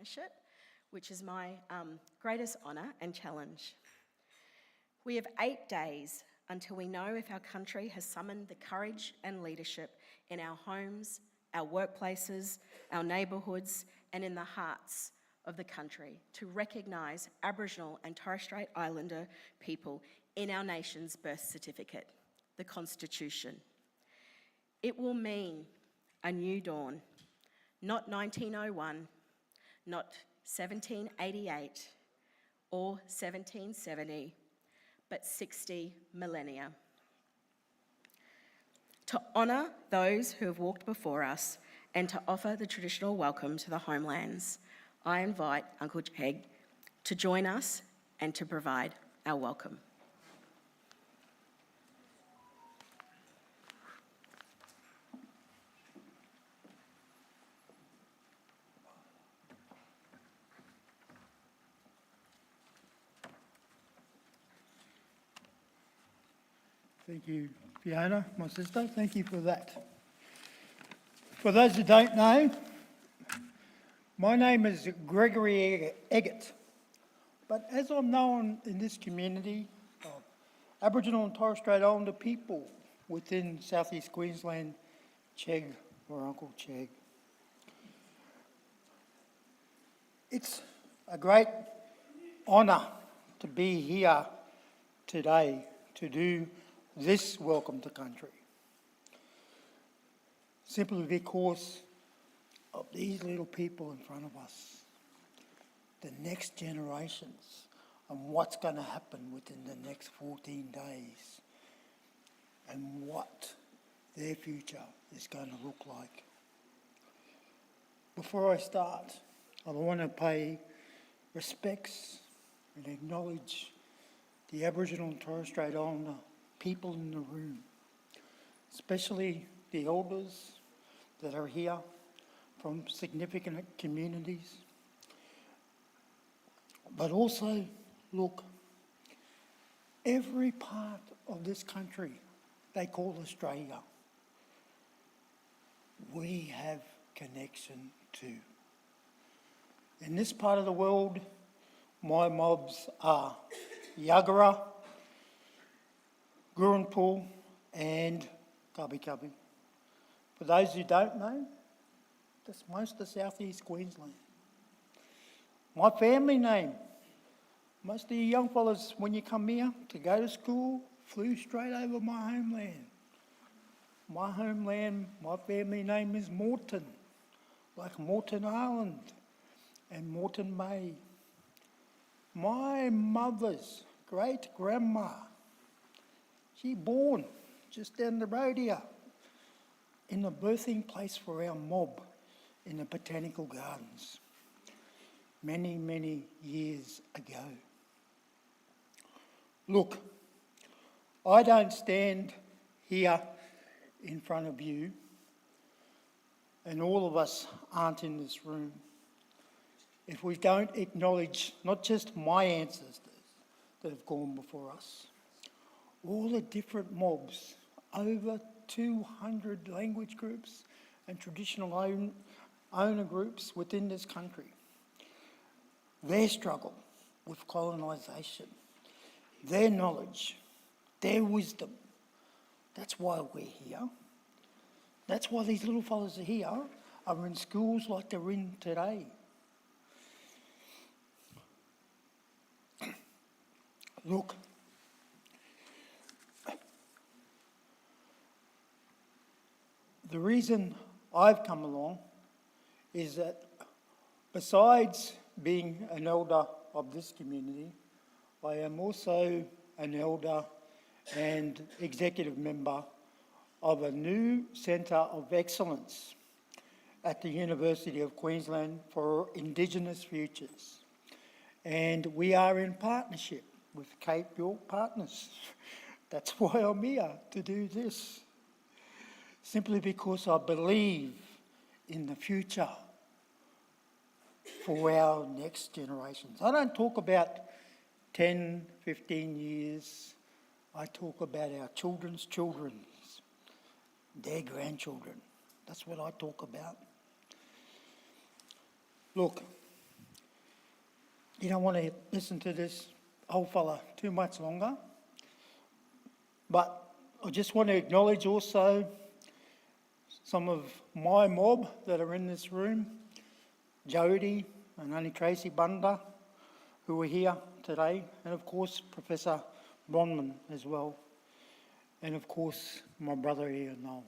partnership, which is my greatest honour and challenge. We have 8 days until we know if our country has summoned the courage and leadership in our homes, our workplaces, our neighbourhoods, and in the hearts of the country to recognise Aboriginal and Torres Strait Islander people in our nation's birth certificate, the Constitution. It will mean a new dawn, not 1901, not 1788 or 1770, but 60 millennia. To honour those who have walked before us and to offer the traditional welcome to the homelands, I invite Uncle Chegg to join us and to provide our welcome. Thank you, Fiona, my sister. Thank you for that. For those who don't know, my name is Gregory Eggett, but as I'm known in this community of Aboriginal and Torres Strait Islander people within southeast Queensland, Chegg or Uncle Chegg. It's a great honour to be here today to do this welcome to country, simply because of these little people in front of us, the next generations, and what's going to happen within the next 14 days, and what their future is going to look like. Before I start, I want to pay respects and acknowledge the Aboriginal and Torres Strait Islander people in the room, especially the elders that are here from significant communities. But also, look, every part of this country they call Australia, we have connection to. In this part of the world, my mobs are Yagara, Gurunpool and Cubby Cubby. For those who don't know, that's most of southeast Queensland. My family name, most of you young fellas, when you come here to go to school, flew straight over my homeland. My homeland, my family name is Moreton, like Moreton Island and Moreton Bay. My mother's great-grandma, she born just down the road here in the birthing place for our mob in the Botanical Gardens many, many years ago. Look, I don't stand here in front of you, and all of us aren't in this room, if we don't acknowledge not just my ancestors that have gone before us, all the different mobs, over 200 language groups and traditional owner groups within this country, their struggle with colonisation, their knowledge, their wisdom. That's why we're here. That's why these little fellas are here, are in schools like they're in today. Look, the reason I've come along is that besides being an elder of this community, I am also an elder and executive member of a new Centre of Excellence at the University of Queensland for Indigenous Futures. And we are in partnership with Cape York Partners. That's why I'm here to do this. Simply because I believe in the future for our next generations. I don't talk about 10, 15 years. I talk about our children's children, their grandchildren. That's what I talk about. Look, you don't want to listen to this old fella too much longer. But I just want to acknowledge also some of my mob that are in this room, Jody and Auntie Tracy Bunda, who are here today, and of course Professor Bronman as well, and of course my brother here, Noel.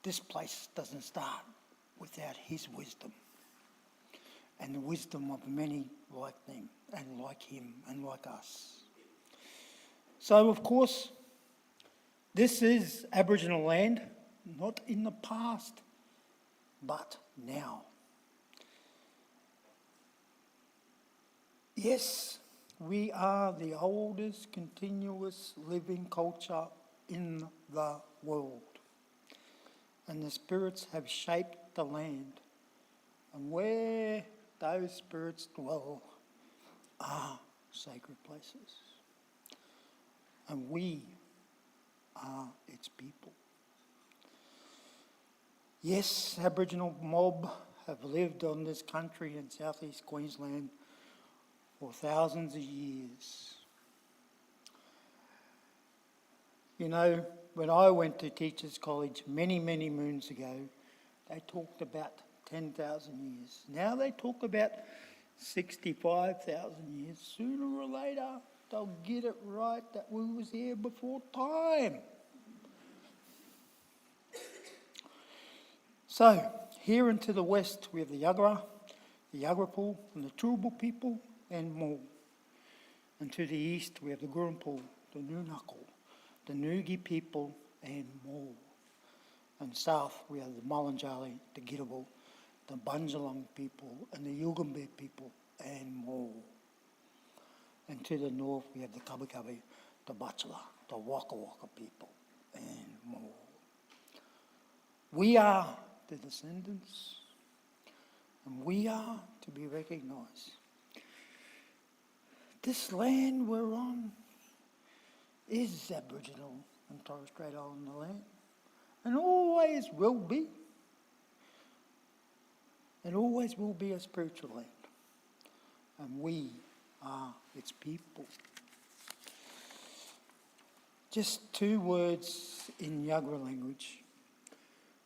This place doesn't start without his wisdom, and the wisdom of many like them, and like him, and like us. So of course, this is Aboriginal land, not in the past, but now. Yes, we are the oldest continuous living culture in the world. And the spirits have shaped the land. And where those spirits dwell are sacred places. And we are its people. Yes, Aboriginal mob have lived on this country in southeast Queensland for thousands of years. You know, when I went to Teachers College many, many moons ago, they talked about 10,000 years. Now they talk about 65,000 years. Sooner or later, they'll get it right that we was here before time. So, here and to the west, we have the Yagara, the Yagarapul, and the Turrbal people, and more. And to the east, we have the Gurrumpul, the Nunakal, the Nugi people, and more. And south, we have the Mulunjali, the Gidabal, the Bunjalung people, and the Yugambeh people, and more. And to the north, we have the Kabi, the Bachelor, the Waka Waka people, and more. We are the descendants, and we are to be recognised. This land we're on is Aboriginal and Torres Strait Islander land, and always will be, and always will be a spiritual land. And we are its people. Just 2 words in Yagara language,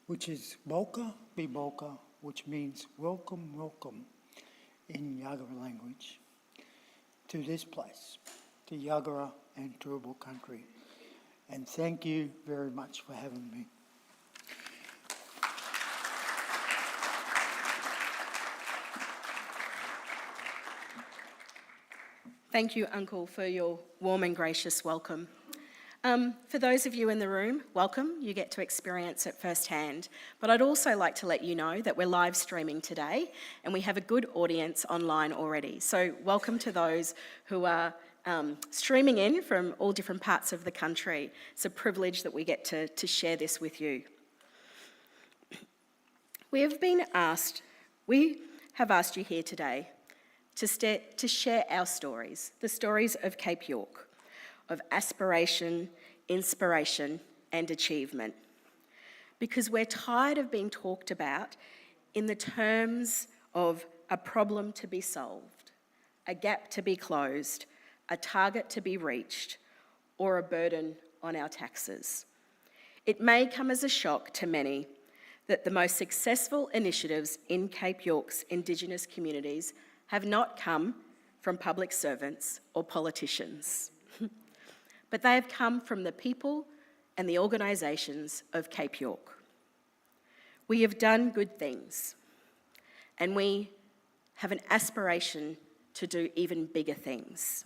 which is Bolka be Bolka, which means welcome, welcome in Yagara language, to this place, to Yagara and Turrbal country. And thank you very much for having me. Thank you, Uncle, for your warm and gracious welcome. For those of you in the room, welcome. You get to experience it firsthand. But I'd also like to let you know that we're live streaming today and we have a good audience online already. So welcome to those who are streaming in from all different parts of the country. It's a privilege that we get to share this with you. We have asked you here today to share our stories, the stories of Cape York, of aspiration, inspiration, and achievement. Because we're tired of being talked about in the terms of a problem to be solved, a gap to be closed, a target to be reached, or a burden on our taxes. It may come as a shock to many that the most successful initiatives in Cape York's Indigenous communities have not come from public servants or politicians, but they have come from the people and the organisations of Cape York. We have done good things, and we have an aspiration to do even bigger things,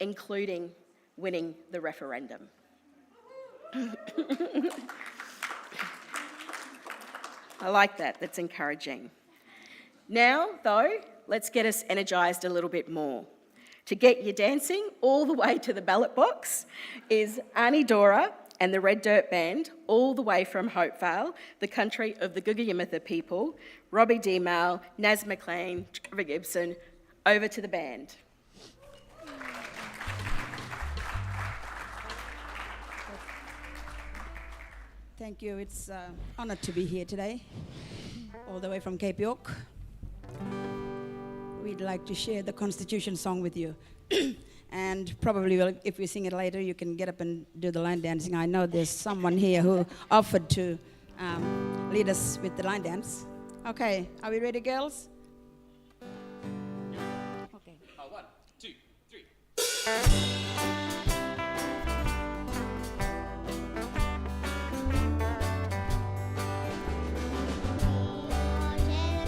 including winning the referendum. I like that, that's encouraging. Now, though, let's get us energised a little bit more. To get you dancing all the way to the ballot box is Arnie Dora and the Red Dirt Band, all the way from Hopevale, the country of the Gugayamatha people, Robbie D. Mal, Naz McLean, Trevor Gibson, over to the band. Thank you. It's an honour to be here today, all the way from Cape York. we'd like to share the Constitution song with you. And probably if we sing it later, you can get up and do the line dancing. I know there's someone here who offered to lead us with the line dance. Okay, are we ready, girls? Okay. 1, 2, 3.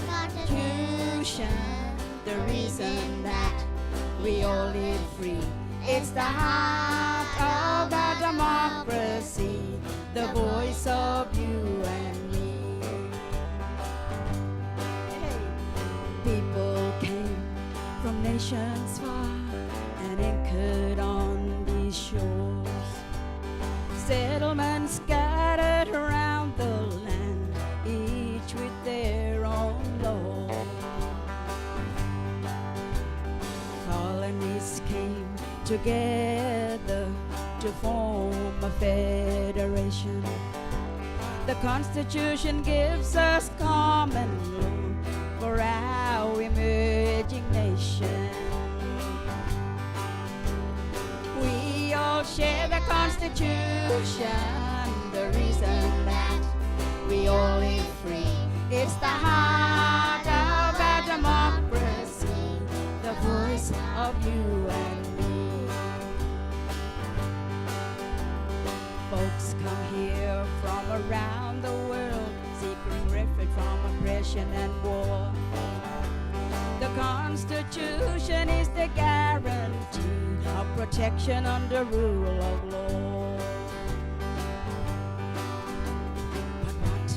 Constitution, the reason that we all live free. It's the heart of our democracy, the voice of you and me. People came from nations far and anchored on these shores. Settlements scattered around the land, each with their own law. Colonies came together to form a federation. The Constitution gives us common law for our emerging nation. We all share the Constitution, the reason that we all live free. It's the heart of our democracy, the voice of you and me. Folks come here from around the world, seeking refuge from oppression and war. The Constitution is the guarantee of protection under rule of law. But what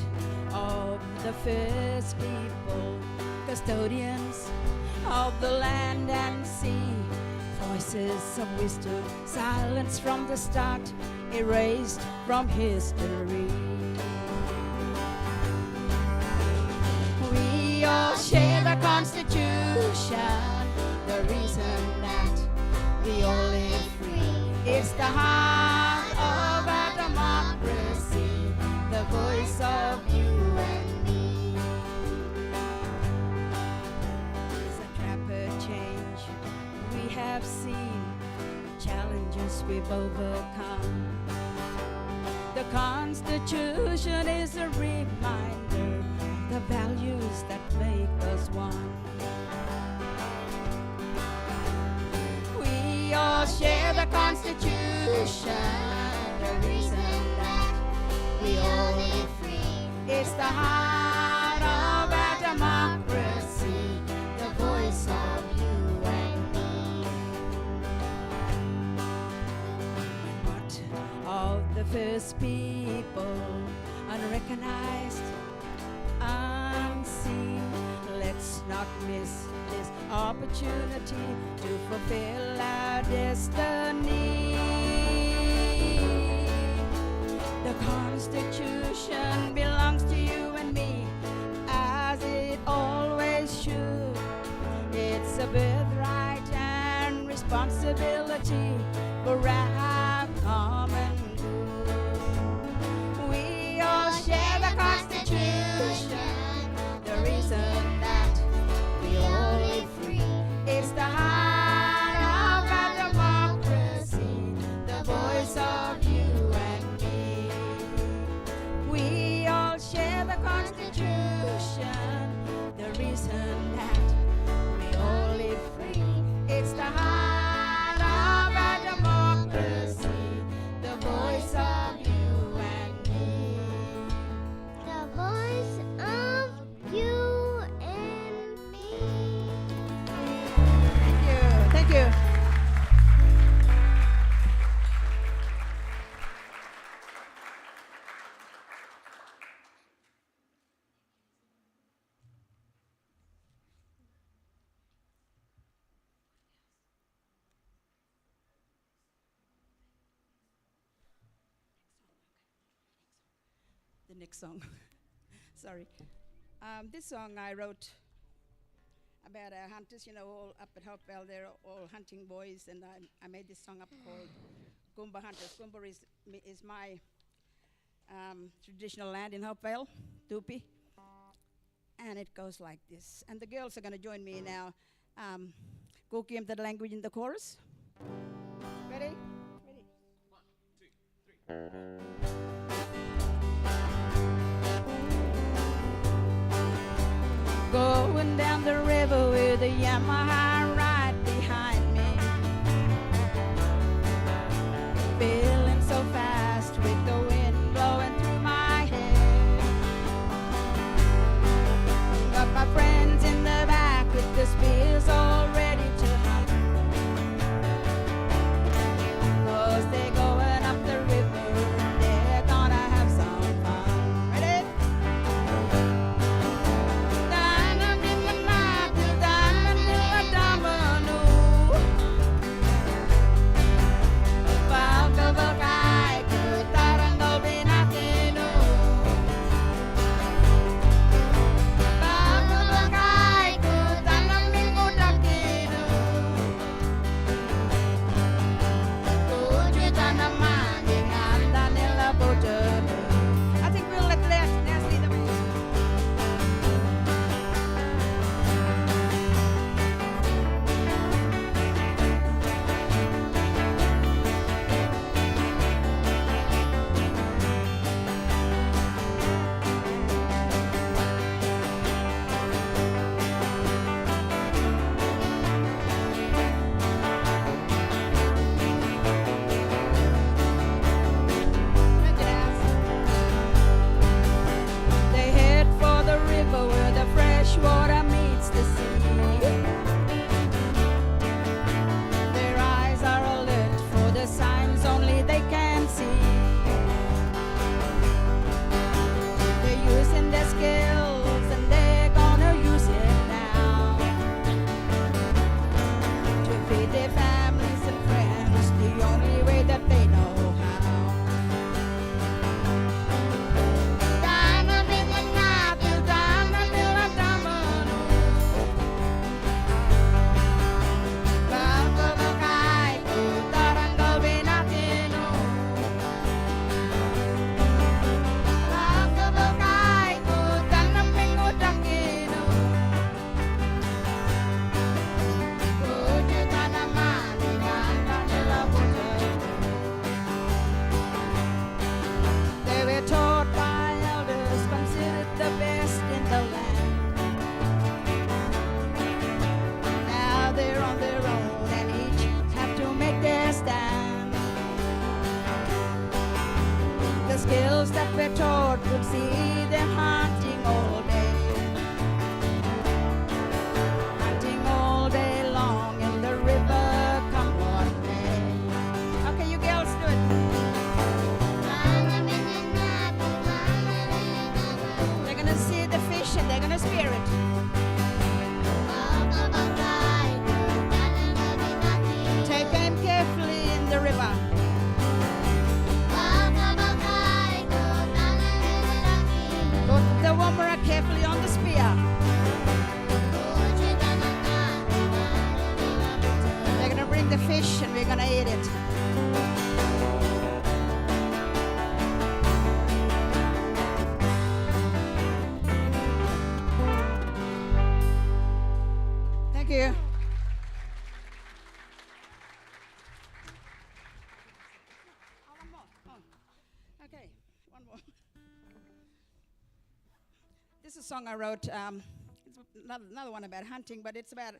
of the first people, custodians of the land and sea? Voices of wisdom, silenced from the start, erased from history. We all share the Constitution, the reason that we all live free. It's the heart of our democracy, the voice of you and me. It's a trapper change we have seen, challenges we've overcome. The Constitution is a reminder of the values that make us one. We all share the Constitution, the reason that we all live free. It's the heart of our democracy, the voice of you and me. What of the first people, unrecognized, unseen? Let's not miss this opportunity to fulfill our destiny. The Constitution belongs to you and me, as it always should. It's a birthright and responsibility for our common good. We all share the Constitution, the reason that we all live free. It's the heart of our democracy, the voice of you and me. We all share the Constitution, the reason that we all live free. It's the heart of our democracy, the voice of you and me. The voice of you and me. Thank you. Thank you. The next song. Sorry. This song I wrote about our hunters, all up at Hopewell. They're all hunting boys, and I made this song up called Goomba Hunters. Goomba is my traditional land in Hopewell, Tupi. And it goes like this. And the girls are going to join me now. Go game the language in the chorus. Ready? Going down the river with a Yamaha right behind me. Feeling so fast with the wind blowing through my hair. Got my friends in the back with the spears all ready to hunt. 'Cause they're going up the river and they're gonna have some fun. Ready? I think we'll let Les lead the way. They head for the river where the fresh water meets the sea. Their eyes are alert for the signs only they can see. They're using their skills and they're gonna use it now to feed their families and friends the only way that they know how. They were taught by elders, considered the best in the land. Now they're on their own and each have to make their stand. The skills that we're taught would see them hunting all day. Hunting all day long in the river come what may. Okay, you girls do it. They're gonna see the fish and they're gonna spear it. Take aim carefully in the river. Put the woman carefully on the spear. They're gonna bring the fish and we're gonna eat it. Thank you. One more. Oh. Okay, one more. This is a song I wrote. It's another one about hunting, but it's about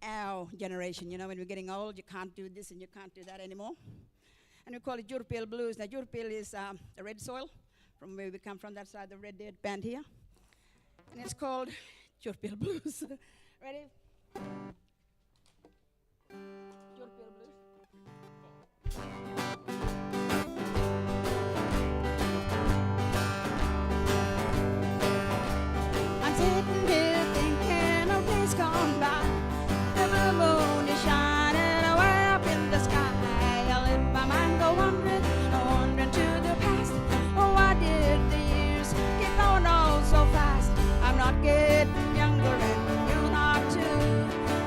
our generation. You know, when we're getting old, you can't do this and you can't do that anymore. And we call it Jurpil Blues. Now, Jurpil is the red soil from where we come from, that side, the Red Dead band here. And it's called Jurpil Blues. Ready? Jurpil Blues. I'm sitting here thinking of days gone by. The blue moon is shining away up in the sky. I let my mind go wandering, wandering to the past. Oh, why did the years keep going all so fast? I'm not getting younger and you're not too.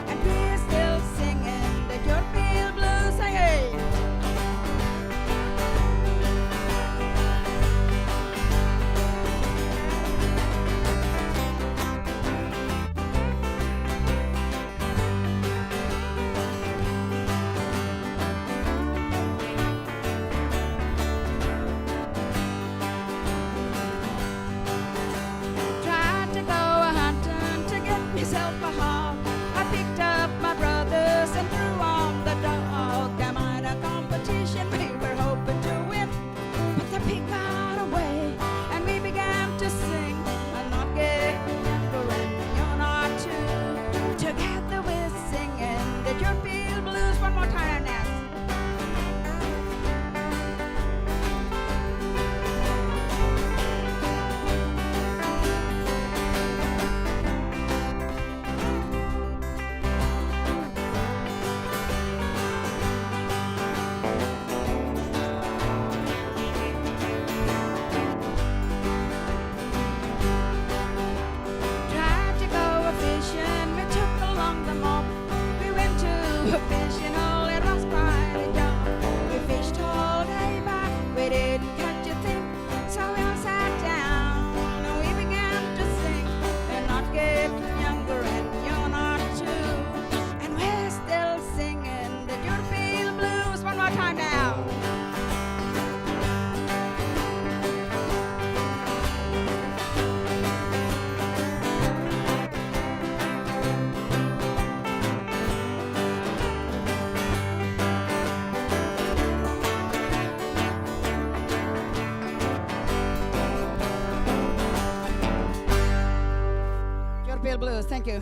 Hartfelt Blues. Thank you.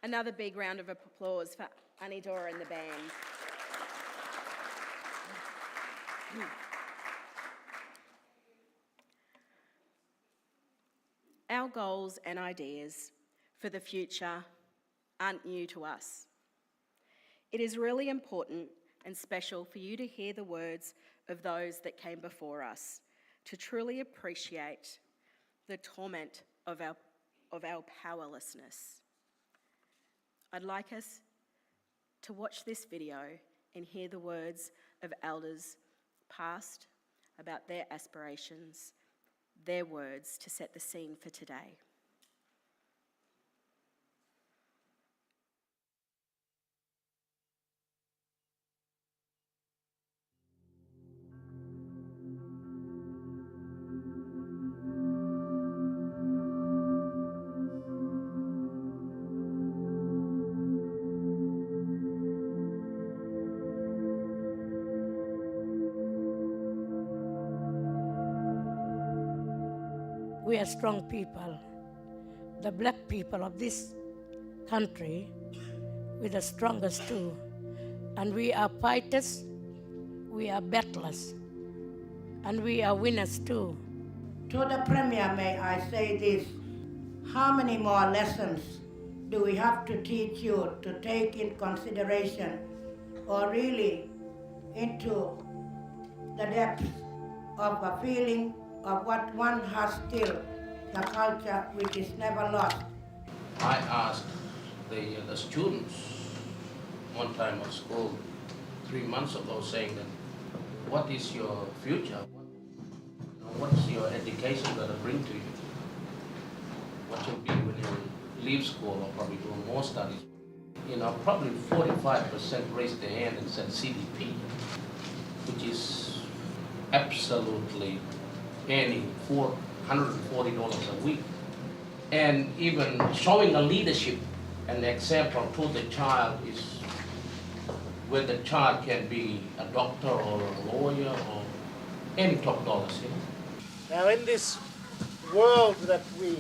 Another big round of applause for Annie Dora and the band. Our goals and ideas for the future aren't new to us. It is really important and special for you to hear the words of those that came before us, to truly appreciate the torment of our powerlessness. I'd like us to watch this video and hear the words of elders past about their aspirations, their words to set the scene for today. We are strong people. The black people of this country, we're the strongest too. And we are fighters, we are battlers, and we are winners too. To the Premier, may I say this: how many more lessons do we have to teach you to take in consideration, or really into the depths of a feeling of what one has still, the culture which is never lost? I asked the students one time at school 3 months ago, saying that, what is your future? What's your education going to bring to you? What you'll be when you leave school or probably do more studies? Probably 45% raised their hand and said CDP, which is absolutely earning $440 a week. And even showing a leadership and example to the child is where the child can be a doctor or a lawyer or any top dollars. Now, in this world that we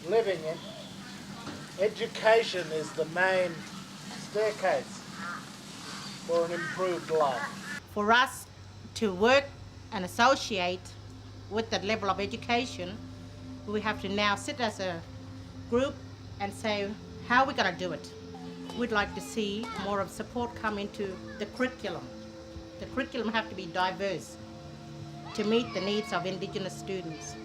living in, education is the main staircase for an improved life. For us to work and associate with that level of education, we have to now sit as a group and say, how are we going to do it? We'd like to see more of support come into the curriculum. The curriculum have to be diverse to meet the needs of Indigenous students.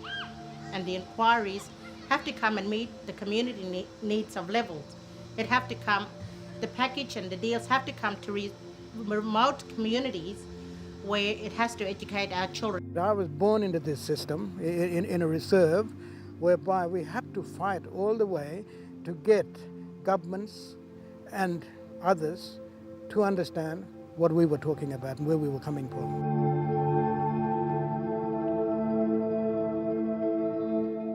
And the inquiries have to come and meet the community needs of levels. It have to come, the package and the deals have to come to remote communities where it has to educate our children. I was born into this system in a reserve whereby we had to fight all the way to get governments and others to understand what we were talking about and where we were coming from.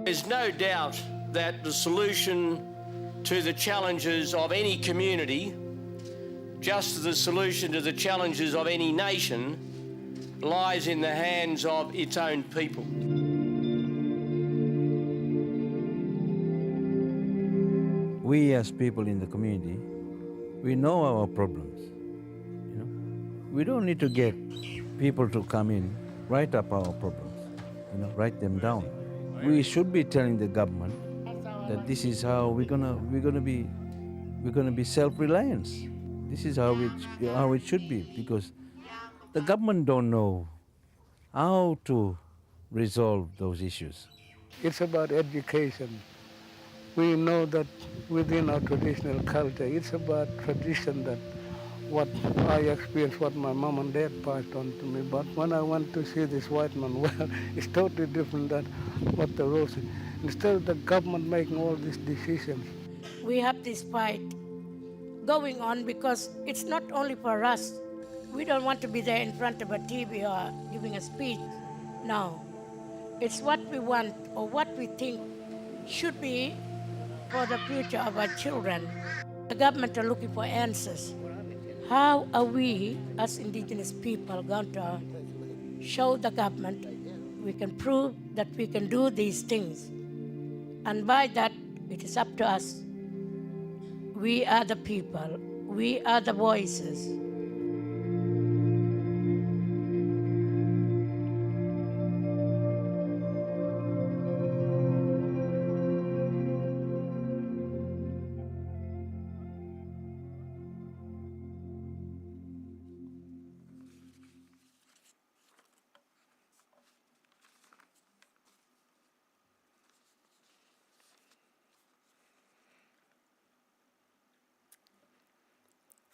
There's no doubt that the solution to the challenges of any community, just as the solution to the challenges of any nation, lies in the hands of its own people. We as people in the community, we know our problems. We don't need to get people to come in, write up our problems, write them down. We should be telling the government that this is how we're gonna be self-reliant. This is how it should be, because the government don't know how to resolve those issues. It's about education. We know that within our traditional culture, it's about tradition, that what I experienced, what my mom and dad passed on to me. But when I went to see this white man, well, it's totally different than what the rules is. Instead of the government making all these decisions. We have this fight going on because it's not only for us. We don't want to be there in front of a TV or giving a speech. No. It's what we want or what we think should be for the future of our children. The government are looking for answers. How are we as Indigenous people going to show the government, we can prove that we can do these things. And by that, it is up to us. We are the people. We are the voices.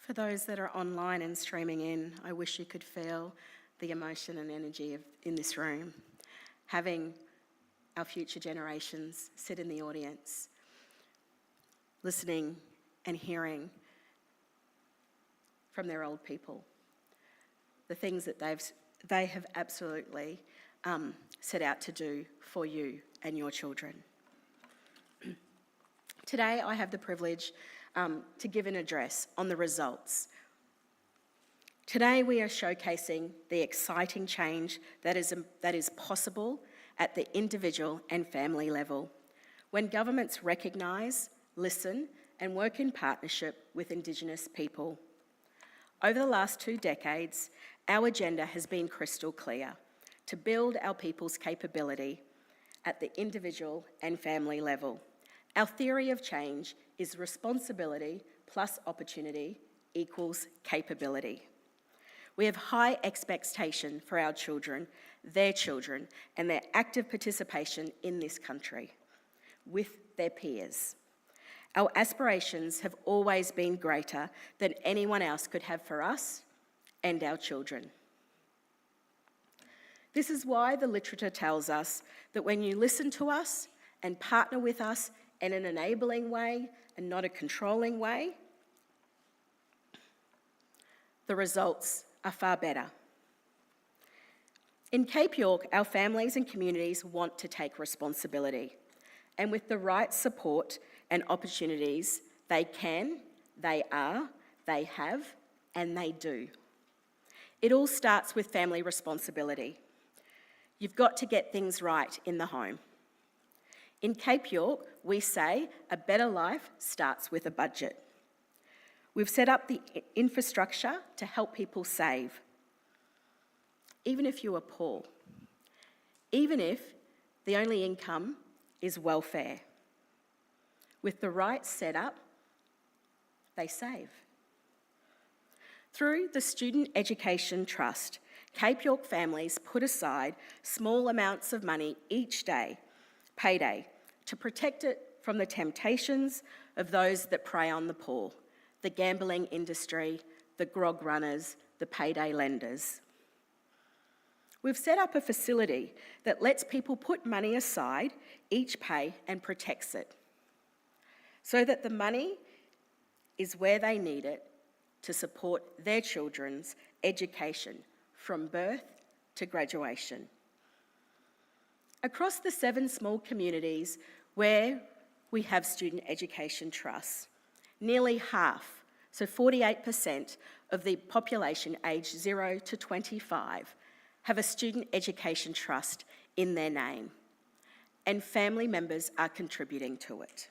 For those that are online and streaming in, I wish you could feel the emotion and energy in this room. Having our future generations sit in the audience, listening and hearing from their old people, the things that they have absolutely set out to do for you and your children. Today, I have the privilege to give an address on the results. Today, we are showcasing the exciting change that is possible at the individual and family level when governments recognise, listen, and work in partnership with Indigenous people. Over the last 2 decades, our agenda has been crystal clear: to build our people's capability at the individual and family level. Our theory of change is responsibility plus opportunity equals capability. We have high expectation for our children, and their active participation in this country with their peers. Our aspirations have always been greater than anyone else could have for us and our children. This is why the literature tells us that when you listen to us and partner with us in an enabling way and not a controlling way, the results are far better. In Cape York, our families and communities want to take responsibility, and with the right support and opportunities, they can, they are, they have, and they do. It all starts with family responsibility. You've got to get things right in the home. In Cape York, we say a better life starts with a budget. We've set up the infrastructure to help people save, even if you are poor, even if the only income is welfare. With the right setup, they save. Through the Student Education Trust, Cape York families put aside small amounts of money each day, payday, to protect it from the temptations of those that prey on the poor, the gambling industry, the grog runners, the payday lenders. We've set up a facility that lets people put money aside each pay and protects it, so that the money is where they need it to support their children's education from birth to graduation. Across the 7 small communities where we have student education trusts, nearly half, so 48% of the population aged 0 to 25 have a student education trust in their name, and family members are contributing to it.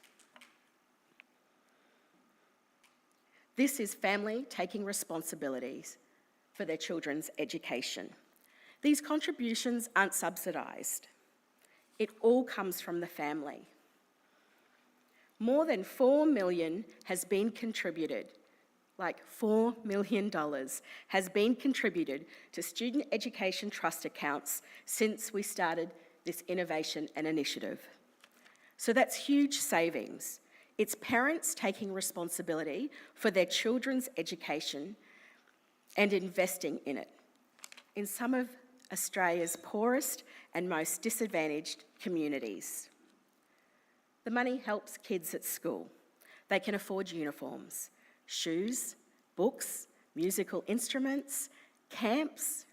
This is family taking responsibilities for their children's education. These contributions aren't subsidised. It all comes from the family. More than $4 million has been contributed, like $4 million has been contributed to student education trust accounts since we started this innovation and initiative. So that's huge savings. It's parents taking responsibility for their children's education and investing in it in some of Australia's poorest and most disadvantaged communities. The money helps kids at school. They can afford uniforms, shoes, books, musical instruments, camps,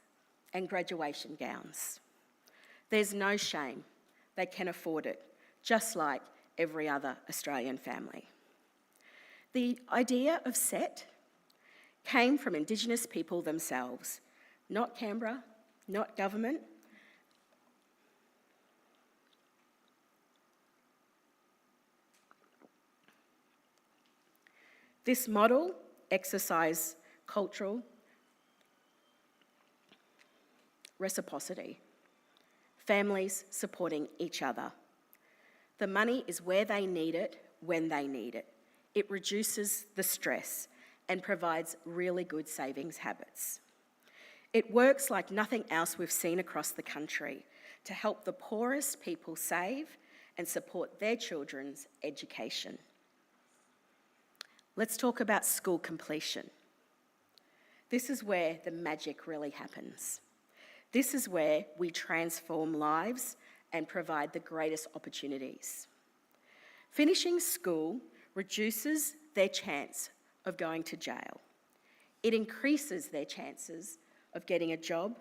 and graduation gowns. There's no shame. They can afford it, just like every other Australian family. The idea of SET came from Indigenous people themselves, not Canberra, not government. This model exercises cultural reciprocity, families supporting each other. The money is where they need it, when they need it. It reduces the stress and provides really good savings habits. It works like nothing else we've seen across the country to help the poorest people save and support their children's education. Let's talk about school completion. This is where the magic really happens. This is where we transform lives and provide the greatest opportunities. Finishing school reduces their chance of going to jail. It increases their chances of getting a job.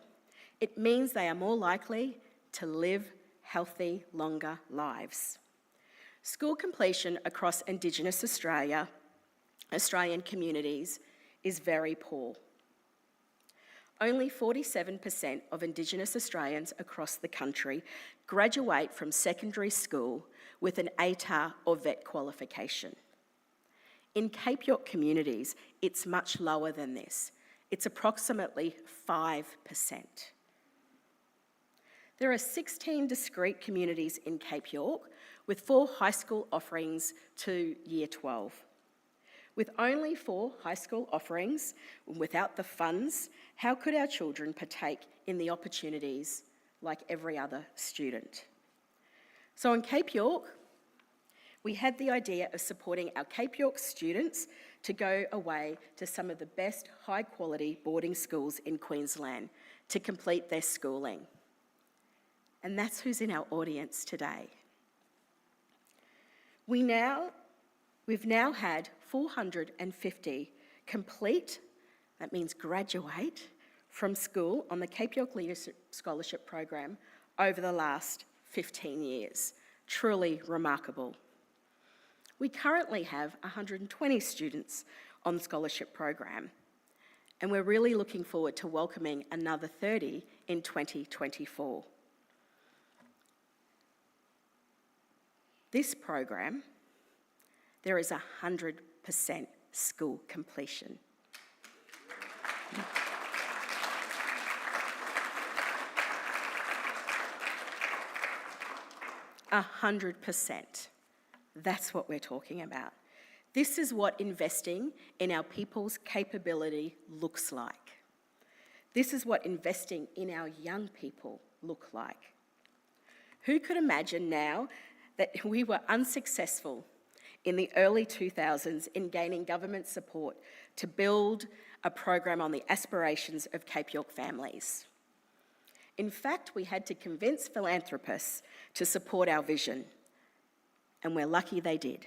It means they are more likely to live healthy, longer lives. School completion across Indigenous Australian communities is very poor. Only 47% of Indigenous Australians across the country graduate from secondary school with an ATAR or VET qualification. In Cape York communities, it's much lower than this. It's approximately 5%. There are 16 discrete communities in Cape York with 4 high school offerings to Year 12. With only 4 high school offerings, without the funds, how could our children partake in the opportunities like every other student? So in Cape York, we had the idea of supporting our Cape York students to go away to some of the best high-quality boarding schools in Queensland to complete their schooling. And that's who's in our audience today. We've now had 450 complete, that means graduate, from school on the Cape York Leadership Scholarship Program over the last 15 years. Truly remarkable. We currently have 120 students on the scholarship program, and we're really looking forward to welcoming another 30 in 2024. This program, there is 100% school completion. A 100%. That's what we're talking about. This is what investing in our people's capability looks like. This is what investing in our young people look like. Who could imagine now that we were unsuccessful in the early 2000s in gaining government support to build a program on the aspirations of Cape York families? In fact, we had to convince philanthropists to support our vision, and we're lucky they did.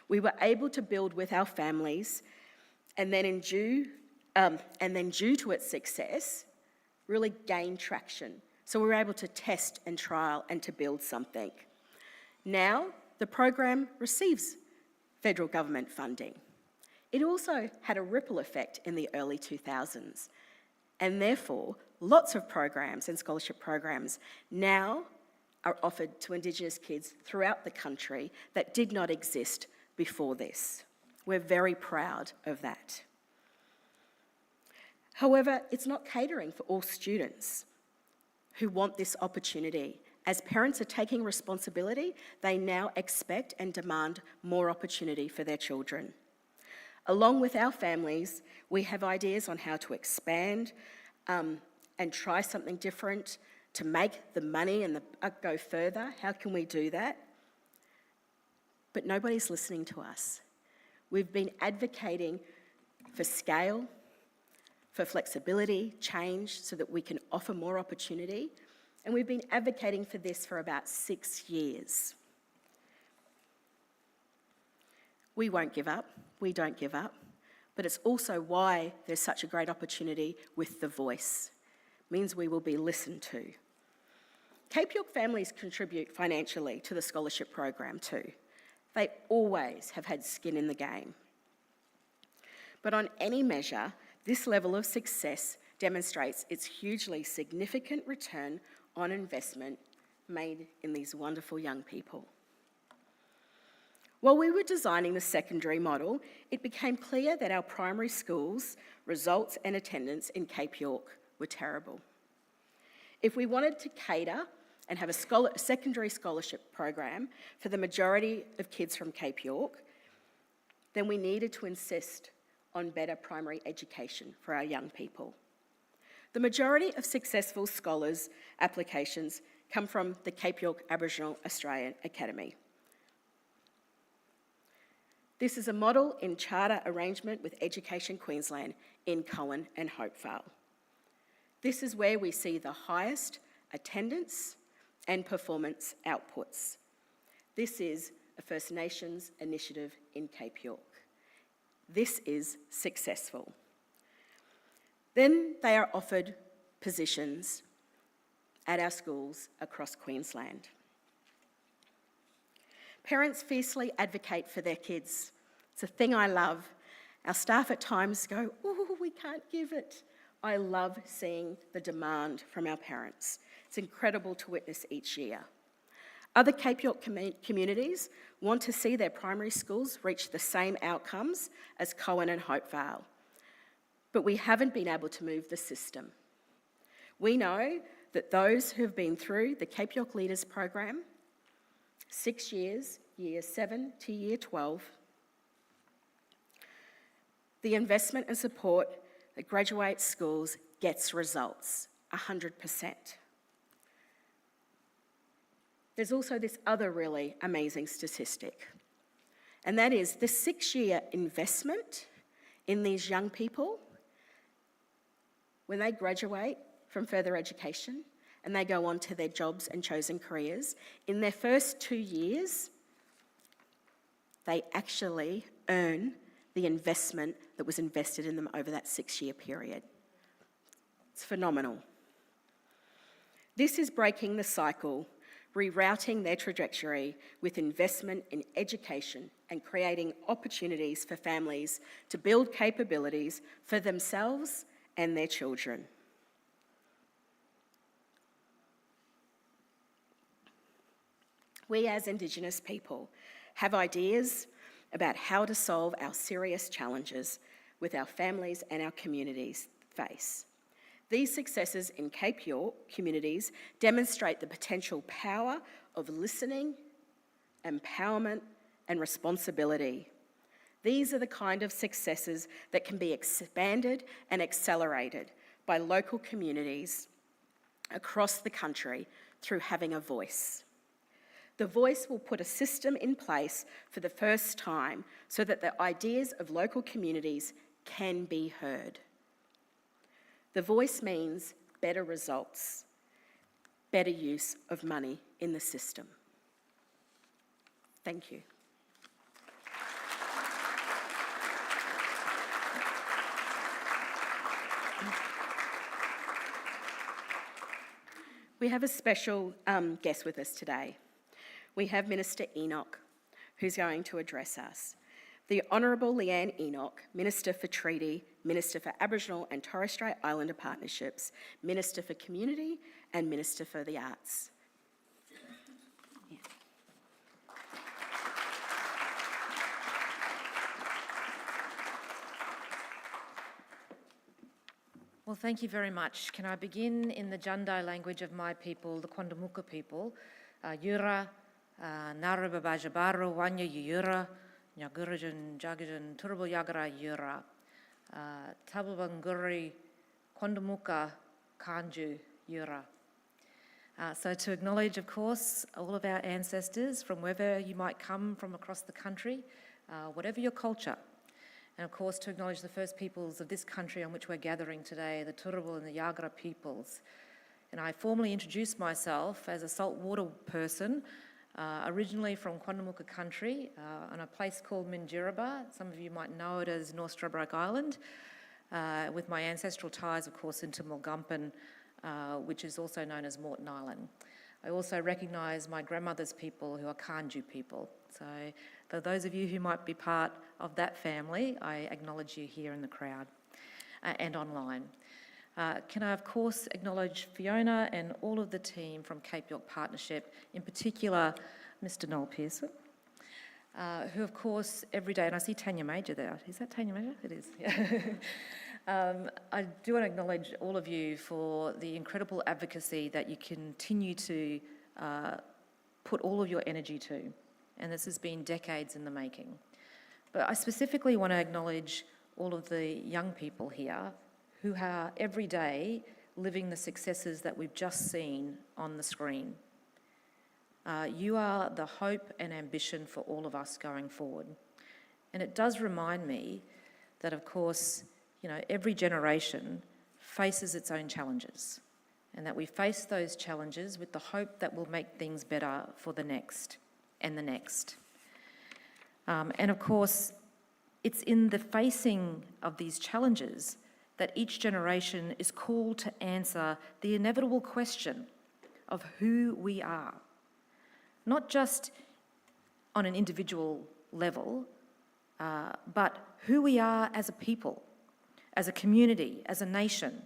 We were able to build with our families, and then due to its success, really gain traction. So we were able to test and trial and to build something. Now, the program receives federal government funding. It also had a ripple effect in the early 2000s, and therefore, lots of programs and scholarship programs now are offered to Indigenous kids throughout the country that did not exist before this. We're very proud of that. However, it's not catering for all students who want this opportunity. As parents are taking responsibility, they now expect and demand more opportunity for their children. Along with our families, we have ideas on how to expand and try something different to make the money and go further. How can we do that? But nobody's listening to us. We've been advocating for scale, for flexibility, change, so that we can offer more opportunity. And we've been advocating for this for about 6 years. We won't give up. We don't give up. But it's also why there's such a great opportunity with The Voice. It means we will be listened to. Cape York families contribute financially to the scholarship program too. They always have had skin in the game. But on any measure, this level of success demonstrates its hugely significant return on investment made in these wonderful young people. While we were designing the secondary model, it became clear that our primary schools' results and attendance in Cape York were terrible. If we wanted to cater and have a secondary scholarship program for the majority of kids from Cape York, then we needed to insist on better primary education for our young people. The majority of successful scholars' applications come from the Cape York Aboriginal Australian Academy. This is a model in charter arrangement with Education Queensland in Cowan and Hopevale. This is where we see the highest attendance and performance outputs. This is a First Nations initiative in Cape York. This is successful. Then they are offered positions at our schools across Queensland. Parents fiercely advocate for their kids. It's a thing I love. Our staff at times go, "Oh, we can't give it." I love seeing the demand from our parents. It's incredible to witness each year. Other Cape York communities want to see their primary schools reach the same outcomes as Cowan and Hopevale, but we haven't been able to move the system. We know that those who have been through the Cape York Leaders Program, 6 years, year 7 to year 12, the investment and support that graduate schools gets results, 100%. There's also this other really amazing statistic, and that is the 6-year investment in these young people, when they graduate from further education and they go on to their jobs and chosen careers, in their first 2 years, they actually earn the investment that was invested in them over that 6-year period. It's phenomenal. This is breaking the cycle, rerouting their trajectory with investment in education and creating opportunities for families to build capabilities for themselves and their children. We as Indigenous people have ideas about how to solve our serious challenges with our families and our communities face. These successes in Cape York communities demonstrate the potential power of listening, empowerment, and responsibility. These are the kind of successes that can be expanded and accelerated by local communities across the country through having a voice. The voice will put a system in place for the first time so that the ideas of local communities can be heard. The voice means better results, better use of money in the system. Thank you. We have a special guest with us today. We have Minister Enoch, who's going to address us. The Honourable Leanne Enoch, Minister for Treaty, Minister for Aboriginal and Torres Strait Islander Partnerships, Minister for Community and Minister for the Arts. Well, thank you very much. Can I begin in the Jundai language of my people, the Quandamuka people? Yura, Narababajabaru, Wanya Yura, Nyagurajan, Jagajan, Turbo Yagara Yura, Tababanguri, Quandamuka, Kanju Yura. So to acknowledge, of course, all of our ancestors from wherever you might come from across the country, whatever your culture. And of course, to acknowledge the first peoples of this country on which we're gathering today, the Turrbal and the Yagara peoples. And I formally introduce myself as a saltwater person, originally from Quandamuka country, on a place called Minjirraba. Some of you might know it as North Stradbroke Island, with my ancestral ties, of course, into Mulgumpen, which is also known as Moreton Island. I also recognise my grandmother's people, who are Kanju people. So for those of you who might be part of that family, I acknowledge you here in the crowd and online. Can I, of course, acknowledge Fiona and all of the team from Cape York Partnership, in particular Mr. Noel Pearson, who, of course, every day, and I see Tanya Major there. Is that Tanya Major? It is, yeah. I do want to acknowledge all of you for the incredible advocacy that you continue to put all of your energy to, and this has been decades in the making. But I specifically want to acknowledge all of the young people here who are every day living the successes that we've just seen on the screen. You are the hope and ambition for all of us going forward. And it does remind me that, of course, every generation faces its own challenges, and that we face those challenges with the hope that we'll make things better for the next and the next. And of course, it's in the facing of these challenges that each generation is called to answer the inevitable question of who we are, not just on an individual level, but who we are as a people, as a community, as a nation.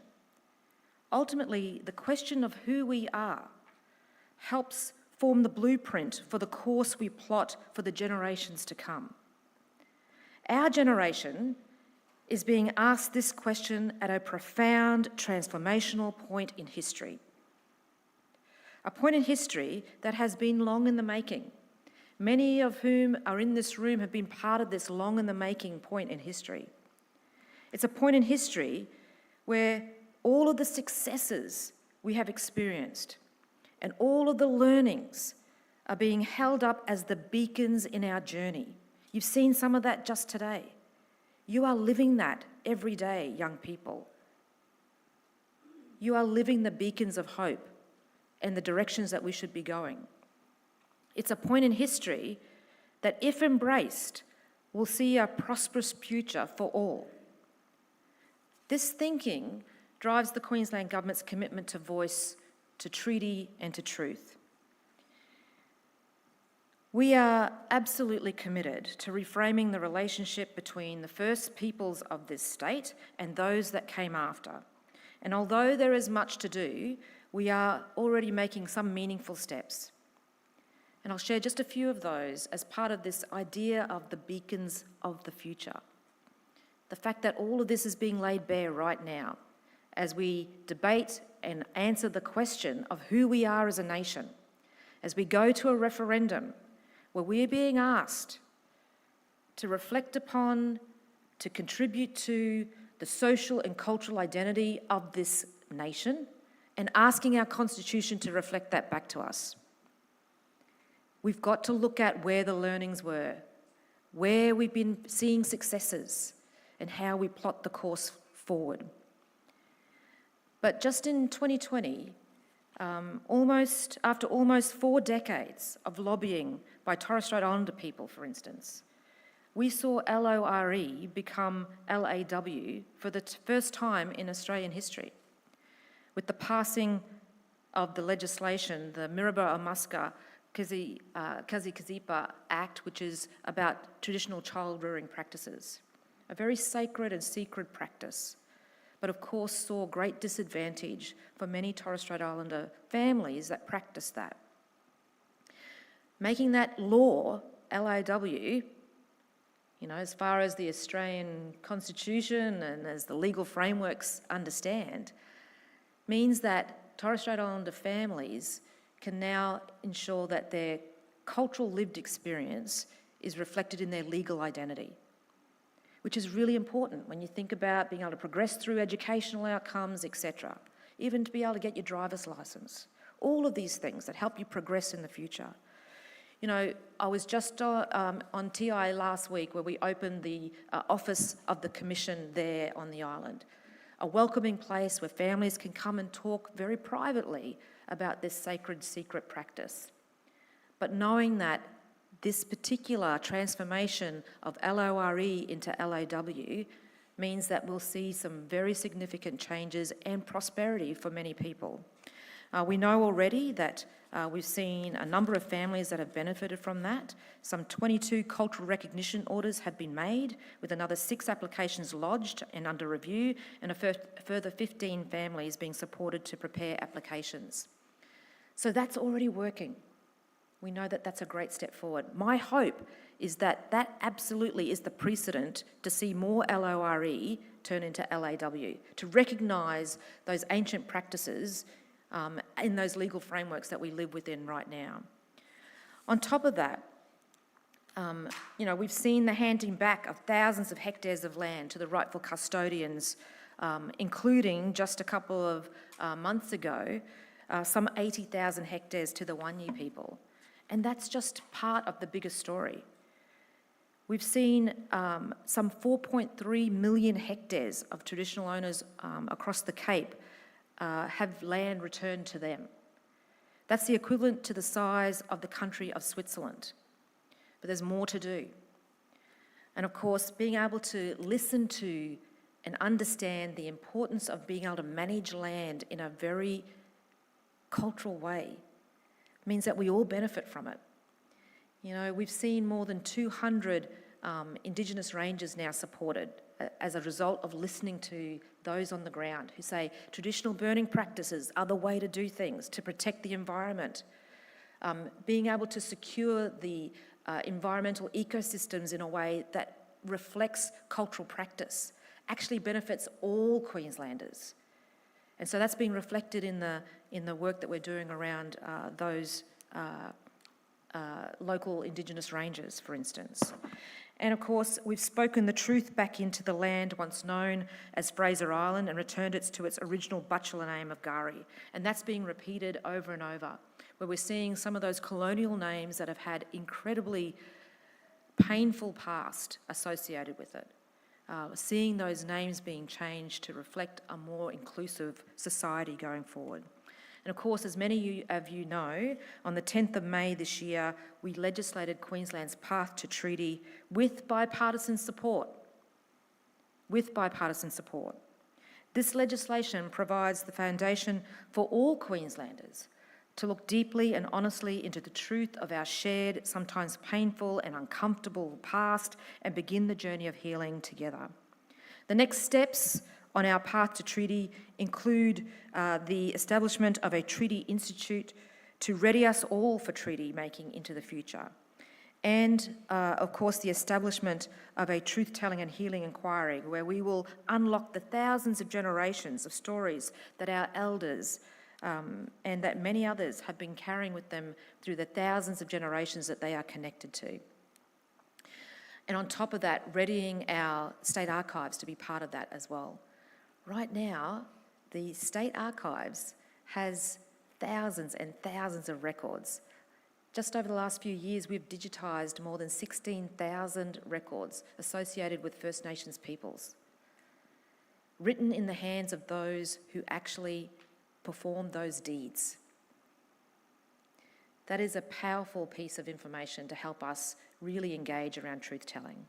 Ultimately, the question of who we are helps form the blueprint for the course we plot for the generations to come. Our generation is being asked this question at a profound transformational point in history. A point in history that has been long in the making. Many of whom are in this room have been part of this long in the making point in history. It's a point in history where all of the successes we have experienced and all of the learnings are being held up as the beacons in our journey. You've seen some of that just today. You are living that every day, young people. You are living the beacons of hope and the directions that we should be going. It's a point in history that, if embraced, will see a prosperous future for all. This thinking drives the Queensland Government's commitment to voice, to treaty and to truth. We are absolutely committed to reframing the relationship between the first peoples of this state and those that came after. And although there is much to do, we are already making some meaningful steps. And I'll share just a few of those as part of this idea of the beacons of the future. The fact that all of this is being laid bare right now as we debate and answer the question of who we are as a nation, as we go to a referendum where we're being asked to reflect upon, to contribute to the social and cultural identity of this nation, and asking our Constitution to reflect that back to us. We've got to look at where the learnings were, where we've been seeing successes, and how we plot the course forward. But just in 2020, after almost 4 decades of lobbying by Torres Strait Islander people, for instance, we saw LORE become LAW for the first time in Australian history, with the passing of the legislation, the Mirrabah Amuska Kazi Act, which is about traditional child rearing practices, a very sacred and secret practice, but of course saw great disadvantage for many Torres Strait Islander families that practice that. Making that law, LAW, as far as the Australian Constitution and as the legal frameworks understand, means that Torres Strait Islander families can now ensure that their cultural lived experience is reflected in their legal identity, which is really important when you think about being able to progress through educational outcomes, etc., even to be able to get your driver's licence. All of these things that help you progress in the future. I was just on TI last week where we opened the office of the Commission there on the island. A welcoming place where families can come and talk very privately about this sacred secret practice. But knowing that this particular transformation of LORE into LAW means that we'll see some very significant changes and prosperity for many people. We know already that we've seen a number of families that have benefited from that. Some 22 cultural recognition orders have been made, with another 6 applications lodged and under review, and a further 15 families being supported to prepare applications. So that's already working. We know that that's a great step forward. My hope is that that absolutely is the precedent to see more LORE turn into LAW, to recognise those ancient practices in those legal frameworks that we live within right now. On top of that, we've seen the handing back of thousands of hectares of land to the rightful custodians, including just a couple of months ago, some 80,000 hectares to the Wanyi people. And that's just part of the bigger story. We've seen some 4.3 million hectares of traditional owners across the Cape have land returned to them. That's the equivalent to the size of the country of Switzerland. But there's more to do. And of course, being able to listen to and understand the importance of being able to manage land in a very cultural way means that we all benefit from it. We've seen more than 200 Indigenous rangers now supported as a result of listening to those on the ground who say traditional burning practices are the way to do things to protect the environment. Being able to secure the environmental ecosystems in a way that reflects cultural practice actually benefits all Queenslanders. And so that's being reflected in the work that we're doing around those local Indigenous rangers, for instance. And of course, we've spoken the truth back into the land once known as Fraser Island and returned it to its original bachelor name of Gari. And that's being repeated over and over, where we're seeing some of those colonial names that have had incredibly painful past associated with it. Seeing those names being changed to reflect a more inclusive society going forward. And of course, as many of you know, on the 10th of May this year, we legislated Queensland's path to treaty with bipartisan support. With bipartisan support. This legislation provides the foundation for all Queenslanders to look deeply and honestly into the truth of our shared, sometimes painful and uncomfortable past and begin the journey of healing together. The next steps on our path to treaty include the establishment of a treaty institute to ready us all for treaty making into the future. And of course, the establishment of a truth-telling and healing inquiry where we will unlock the thousands of generations of stories that our elders and that many others have been carrying with them through the thousands of generations that they are connected to. And on top of that, readying our state archives to be part of that as well. Right now, the state archives has thousands and thousands of records. Just over the last few years, we've digitised more than 16,000 records associated with First Nations peoples, written in the hands of those who actually performed those deeds. That is a powerful piece of information to help us really engage around truth-telling.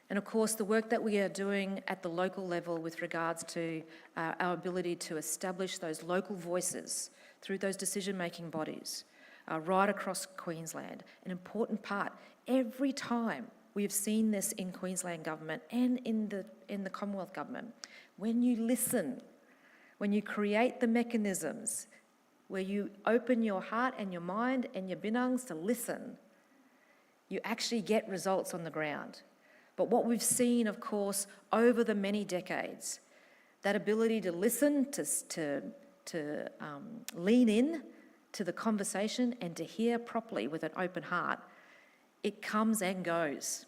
And of course, the work that we are doing at the local level with regards to our ability to establish those local voices through those decision-making bodies right across Queensland, an important part. Every time we have seen this in Queensland government and in the Commonwealth government, when you listen, when you create the mechanisms where you open your heart and your mind and your binangs to listen, you actually get results on the ground. But what we've seen, of course, over the many decades, that ability to listen, to lean in to the conversation and to hear properly with an open heart, it comes and goes.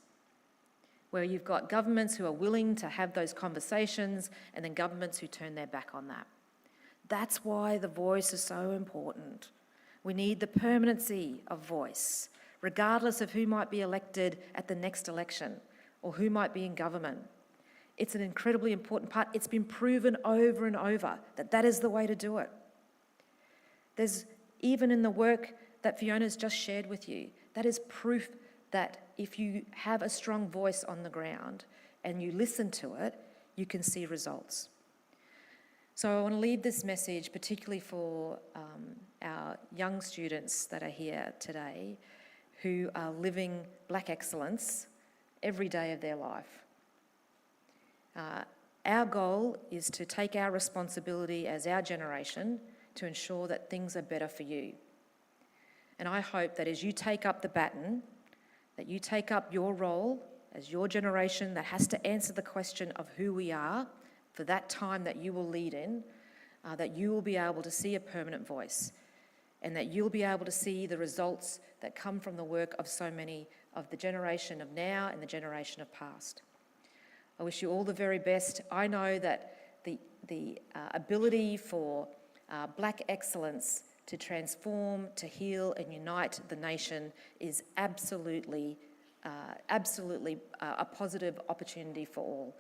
Where you've got governments who are willing to have those conversations and then governments who turn their back on that. That's why the voice is so important. We need the permanency of voice, regardless of who might be elected at the next election or who might be in government. It's an incredibly important part. It's been proven over and over that that is the way to do it. There's even in the work that Fiona's just shared with you, that is proof that if you have a strong voice on the ground and you listen to it, you can see results. So I want to leave this message particularly for our young students that are here today who are living Black excellence every day of their life. Our goal is to take our responsibility as our generation to ensure that things are better for you. And I hope that as you take up the baton, that you take up your role as your generation that has to answer the question of who we are for that time that you will lead in, that you will be able to see a permanent voice and that you'll be able to see the results that come from the work of so many of the generation of now and the generation of past. I wish you all the very best. I know that the ability for Black excellence to transform, to heal and unite the nation is absolutely a positive opportunity for all.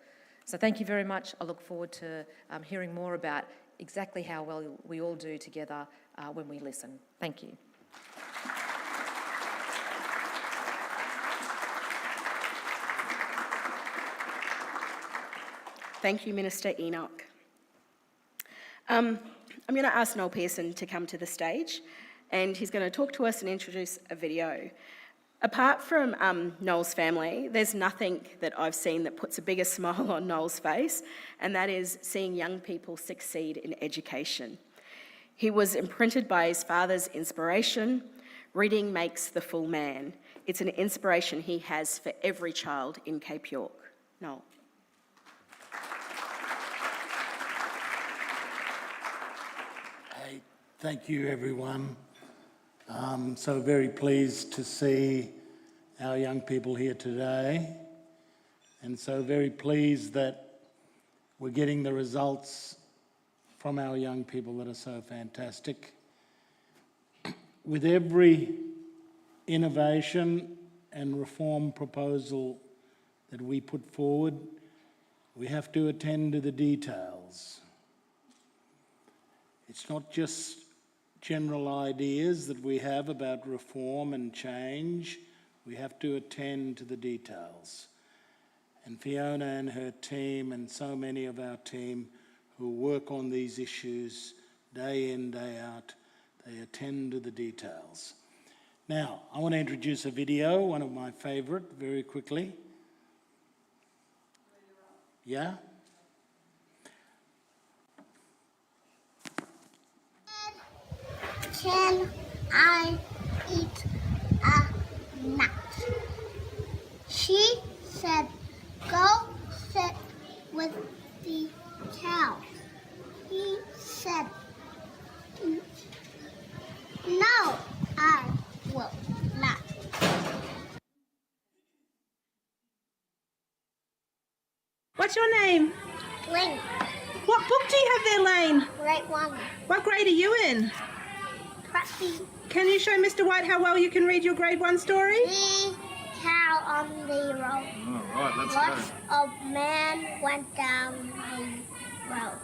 So thank you very much. I look forward to hearing more about exactly how well we all do together when we listen. Thank you. Thank you, Minister Enoch. I'm going to ask Noel Pearson to come to the stage, and he's going to talk to us and introduce a video. Apart from Noel's family, there's nothing that I've seen that puts a bigger smile on Noel's face, and that is seeing young people succeed in education. He was imprinted by his father's inspiration. Reading makes the full man. It's an inspiration he has for every child in Cape York. Noel. Hey, thank you everyone. So very pleased to see our young people here today, and so very pleased that we're getting the results from our young people that are so fantastic. With every innovation and reform proposal that we put forward, we have to attend to the details. It's not just general ideas that we have about reform and change. We have to attend to the details. And Fiona and her team and so many of our team who work on these issues day in, day out, they attend to the details. Now, I want to introduce a video, one of my favourite, very quickly. Yeah? Can I eat a nut? She said, go sit with the cow. He said, no, I will not. What's your name? Lane. What book do you have there, Lane? Grade 1. What grade are you in? Practice. Can you show Mr. White how well you can read your grade 1 story? The cow on the road. All right, let's Lots of men went down the road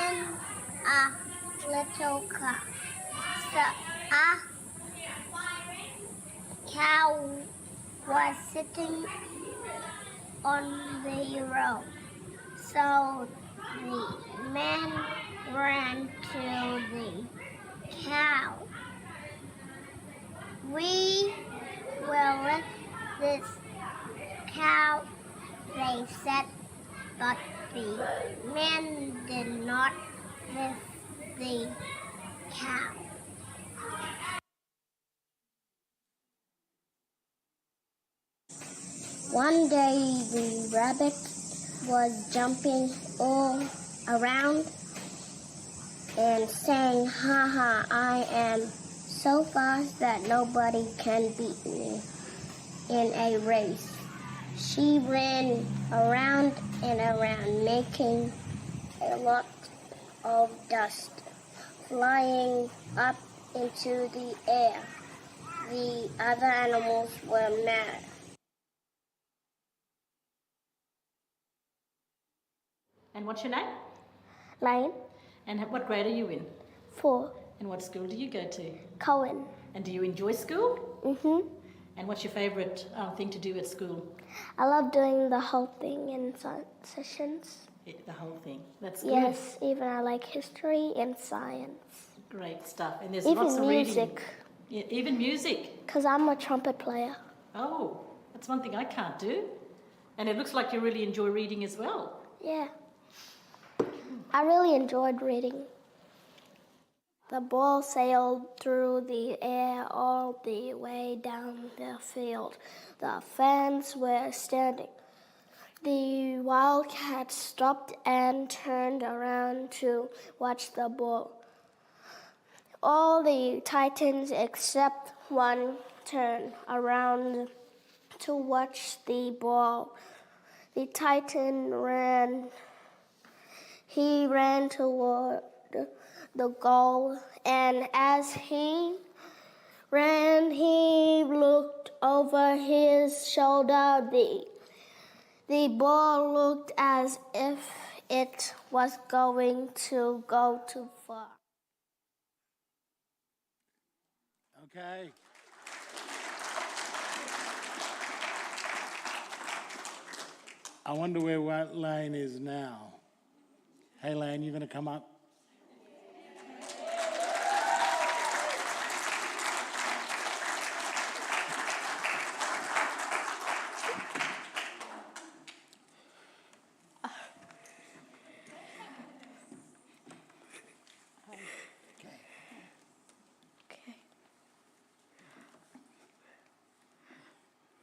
in a little car. So a cow was sitting on the road. So the man ran to the cow. We will let this cow, they said, but the men did not lift the cow. One day the rabbit was jumping all around and saying, ha ha, I am so fast that nobody can beat me in a race. She ran around and around, making a lot of dust, flying up into the air. The other animals were mad. And what's your name? Lane. And what grade are you in? 4. And what school do you go to? Cohen. And do you enjoy school? Mm-hmm. And what's your favourite thing to do at school? I love doing the whole thing in science sessions. The whole thing. That's good. Yes, even I like history and science. Great stuff. And there's Even lots of reading. music, Yeah, even music. because I'm a trumpet player. Oh, that's one thing I can't do. And it looks like you really enjoy reading as well. Yeah. I really enjoyed reading. The ball sailed through the air all the way down the field. The fans were standing. The Wildcats stopped and turned around to watch the ball. All the Titans except one turned around to watch the ball. The Titan ran. He ran toward the goal, and as he ran, he looked over his shoulder. The ball looked as if it was going to go too far. Okay. I wonder where Lane is now. Hey, Lane, you going to come up?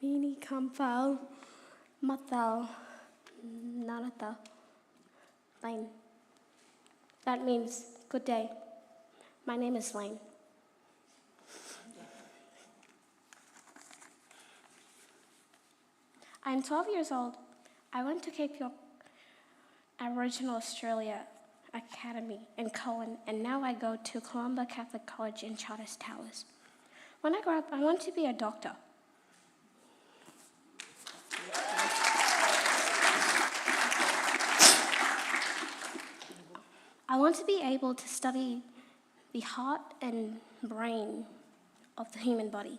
Mini Kampal Matal Narata Lane. That means good day. My name is Lane. I'm 12 years old. I went to Cape York Aboriginal Australia Academy in Cohen, and now I go to Columba Catholic College in Charters Towers. When I grow up, I want to be a doctor. I want to be able to study the heart and brain of the human body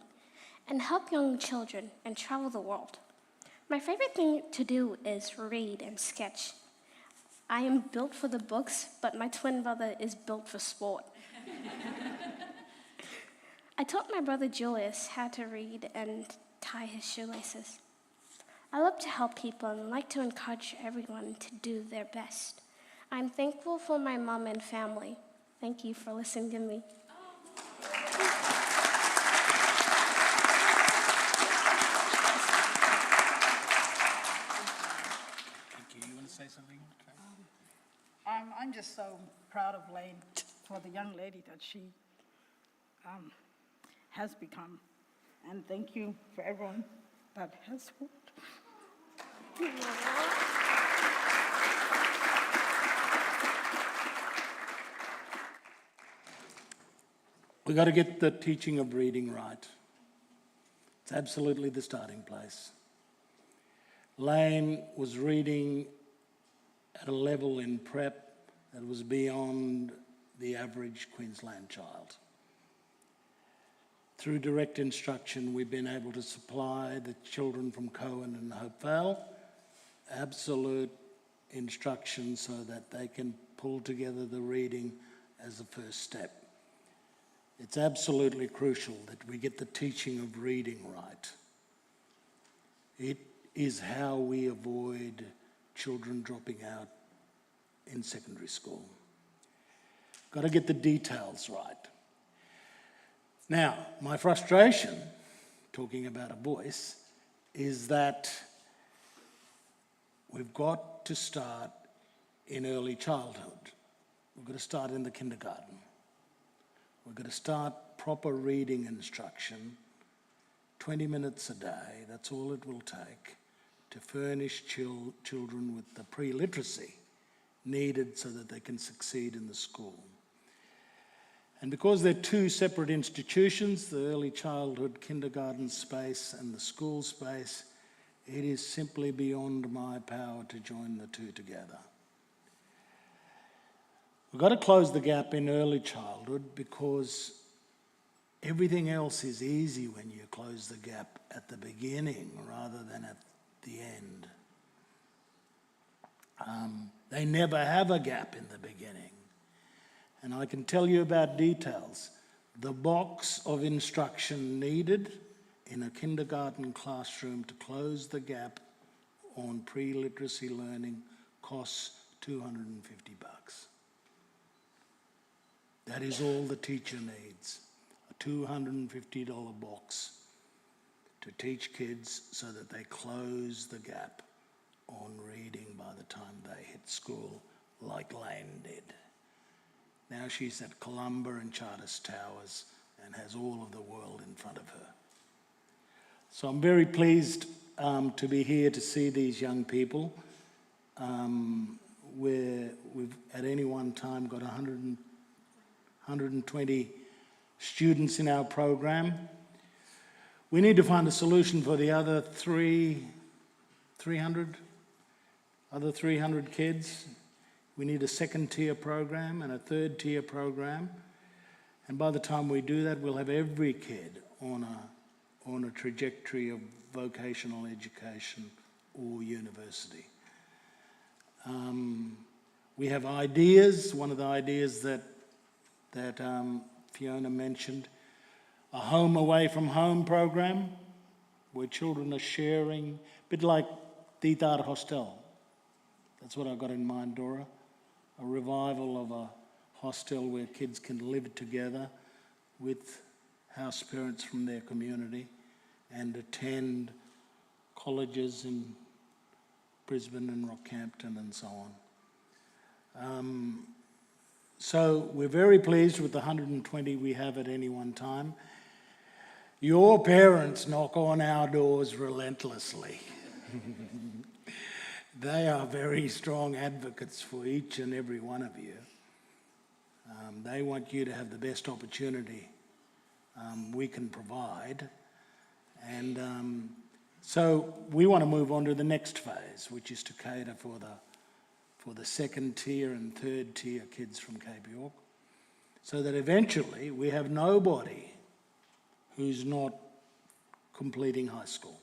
and help young children and travel the world. My favorite thing to do is read and sketch. I am built for the books, but my twin brother is built for sport. I taught my brother Julius how to read and tie his shoelaces. I love to help people and like to encourage everyone to do their best. I'm thankful for my mom and family. Thank you for listening to me. Thank you. You want to say something? I'm just so proud of Lane for the young lady that she has become. And thank you for everyone that has supported. We've got to get the teaching of reading right. It's absolutely the starting place. Lane was reading at a level in prep that was beyond the average Queensland child. Through direct instruction, we've been able to supply the children from Cohen and Hope Vale absolute instruction so that they can pull together the reading as the first step. It's absolutely crucial that we get the teaching of reading right. It is how we avoid children dropping out in secondary school. Got to get the details right. Now, my frustration, talking about a voice, is that we've got to start in early childhood. We've got to start in the kindergarten. We've got to start proper reading instruction, 20 minutes a day, that's all it will take, to furnish children with the pre-literacy needed so that they can succeed in the school. And because they're two separate institutions, the early childhood kindergarten space and the school space, it is simply beyond my power to join the two together. We've got to close the gap in early childhood because everything else is easy when you close the gap at the beginning rather than at the end. They never have a gap in the beginning. And I can tell you about details. The box of instruction needed in a kindergarten classroom to close the gap on pre-literacy learning costs $250. That is all the teacher needs, a $250 box to teach kids so that they close the gap on reading by the time they hit school, like Lane did. Now she's at Columba and Charters Towers and has all of the world in front of her. So I'm very pleased to be here to see these young people. We've at any one time got 120 students in our program. We need to find a solution for the other 300 kids. We need a second tier program and a third tier program. And by the time we do that, we'll have every kid on a trajectory of vocational education or university. We have ideas. One of the ideas that Fiona mentioned, a home away from home program where children are sharing, a bit like Titar Hostel. That's what I've got in mind, Dora. A revival of a hostel where kids can live together with house parents from their community and attend colleges in Brisbane and Rockhampton and so on. So we're very pleased with the 120 we have at any one time. Your parents knock on our doors relentlessly. They are very strong advocates for each and every one of you. They want you to have the best opportunity we can provide. And so we want to move on to the next phase, which is to cater for the second tier and third tier kids from Cape York, so that eventually we have nobody who's not completing high school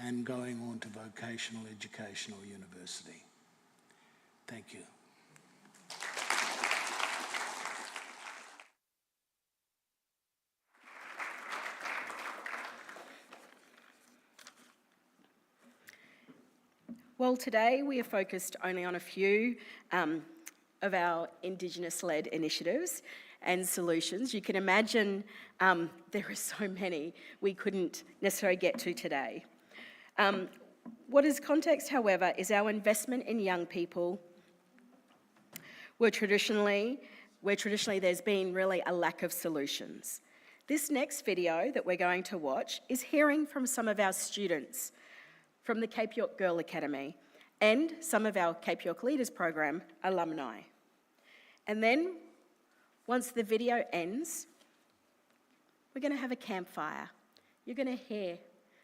and going on to vocational education or university. Thank you. Well, today we are focused only on a few of our Indigenous-led initiatives and solutions. You can imagine there are so many we couldn't necessarily get to today. What is context, however, is our investment in young people where traditionally there's been really a lack of solutions. This next video that we're going to watch is hearing from some of our students from the Cape York Girl Academy and some of our Cape York Leaders Program alumni. And then, once the video ends, we're going to have a campfire. You're going to hear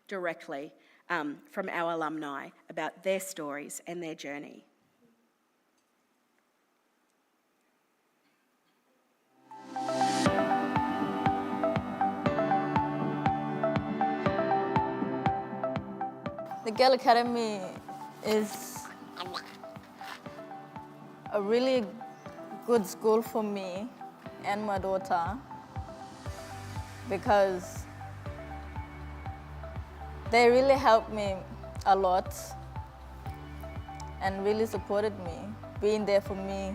directly from our alumni about their stories and their journey. The Girl Academy is a really good school for me and my daughter because they really helped me a lot and really supported me, being there for me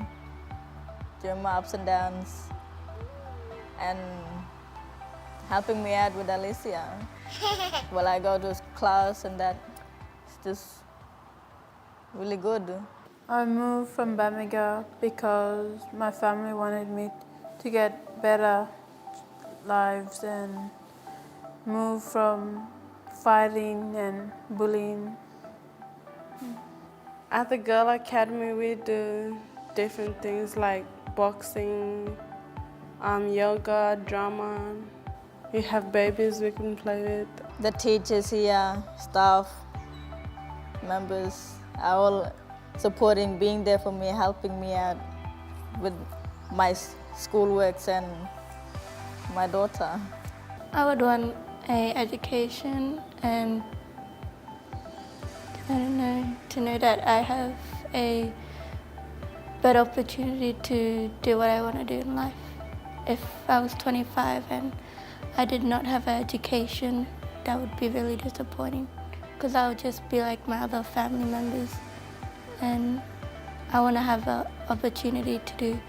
during my ups and downs and helping me out with Alicia while I go to class, and that is just really good. I moved from Bamaga because my family wanted me to get better lives and move from fighting and bullying. At the Girl Academy, we do different things like boxing, yoga, drama. We have babies we can play with. The teachers here, staff, members are all supporting, being there for me, helping me out with my schoolworks and my daughter. I would want an education and I don't know, to know that I have a better opportunity to do what I want to do in life. If I was 25 and I did not have an education, that would be really disappointing because I would just be like my other family members. And I want to have an opportunity to do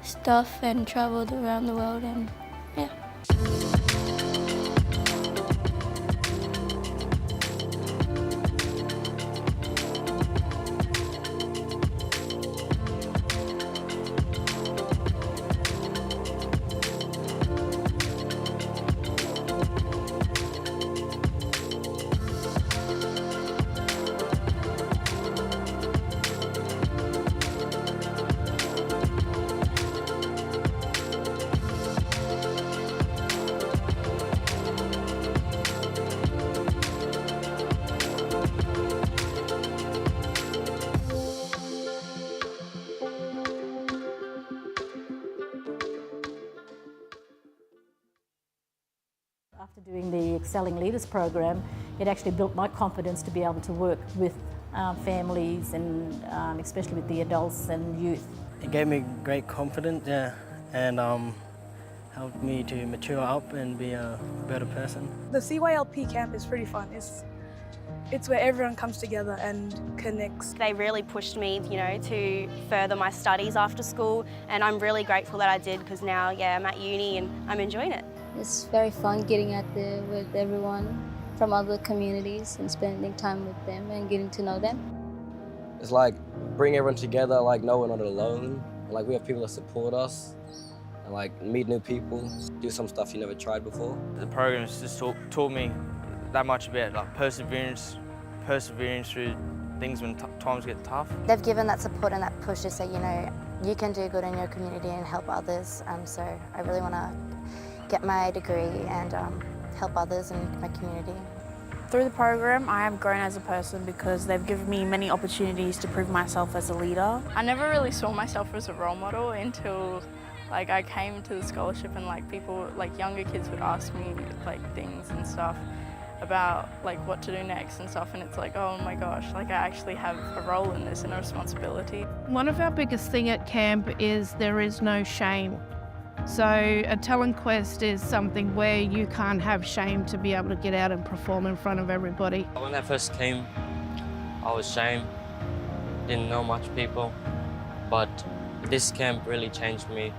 stuff and travel around the world and yeah. After doing the Excelling Leaders program, it actually built my confidence to be able to work with families and especially with the adults and youth. It gave me great confidence, and helped me to mature up and be a better person. The CYLP camp is pretty fun. It's where everyone comes together and connects. They really pushed me, to further my studies after school, and I'm really grateful that I did because now, I'm at uni and I'm enjoying it. It's very fun getting out there with everyone from other communities and spending time with them and getting to know them. It's like bring everyone together, like no, we're not alone. Like we have people that support us and like meet new people, do some stuff you never tried before. The program has just taught me that much about like perseverance through things when times get tough. They've given that support and that push to say, you can do good in your community and help others. So I really want to get my degree and help others in my community. Through the program, I have grown as a person because they've given me many opportunities to prove myself as a leader. I never really saw myself as a role model until I came to the scholarship and people, younger kids would ask me things and stuff about what to do next and stuff, and it's oh my gosh, I actually have a role in this and a responsibility. One of our biggest thing at camp is there is no shame. So a talent quest is something where you can't have shame to be able to get out and perform in front of everybody. When I first came, I was ashamed, didn't know much people, but this camp really changed me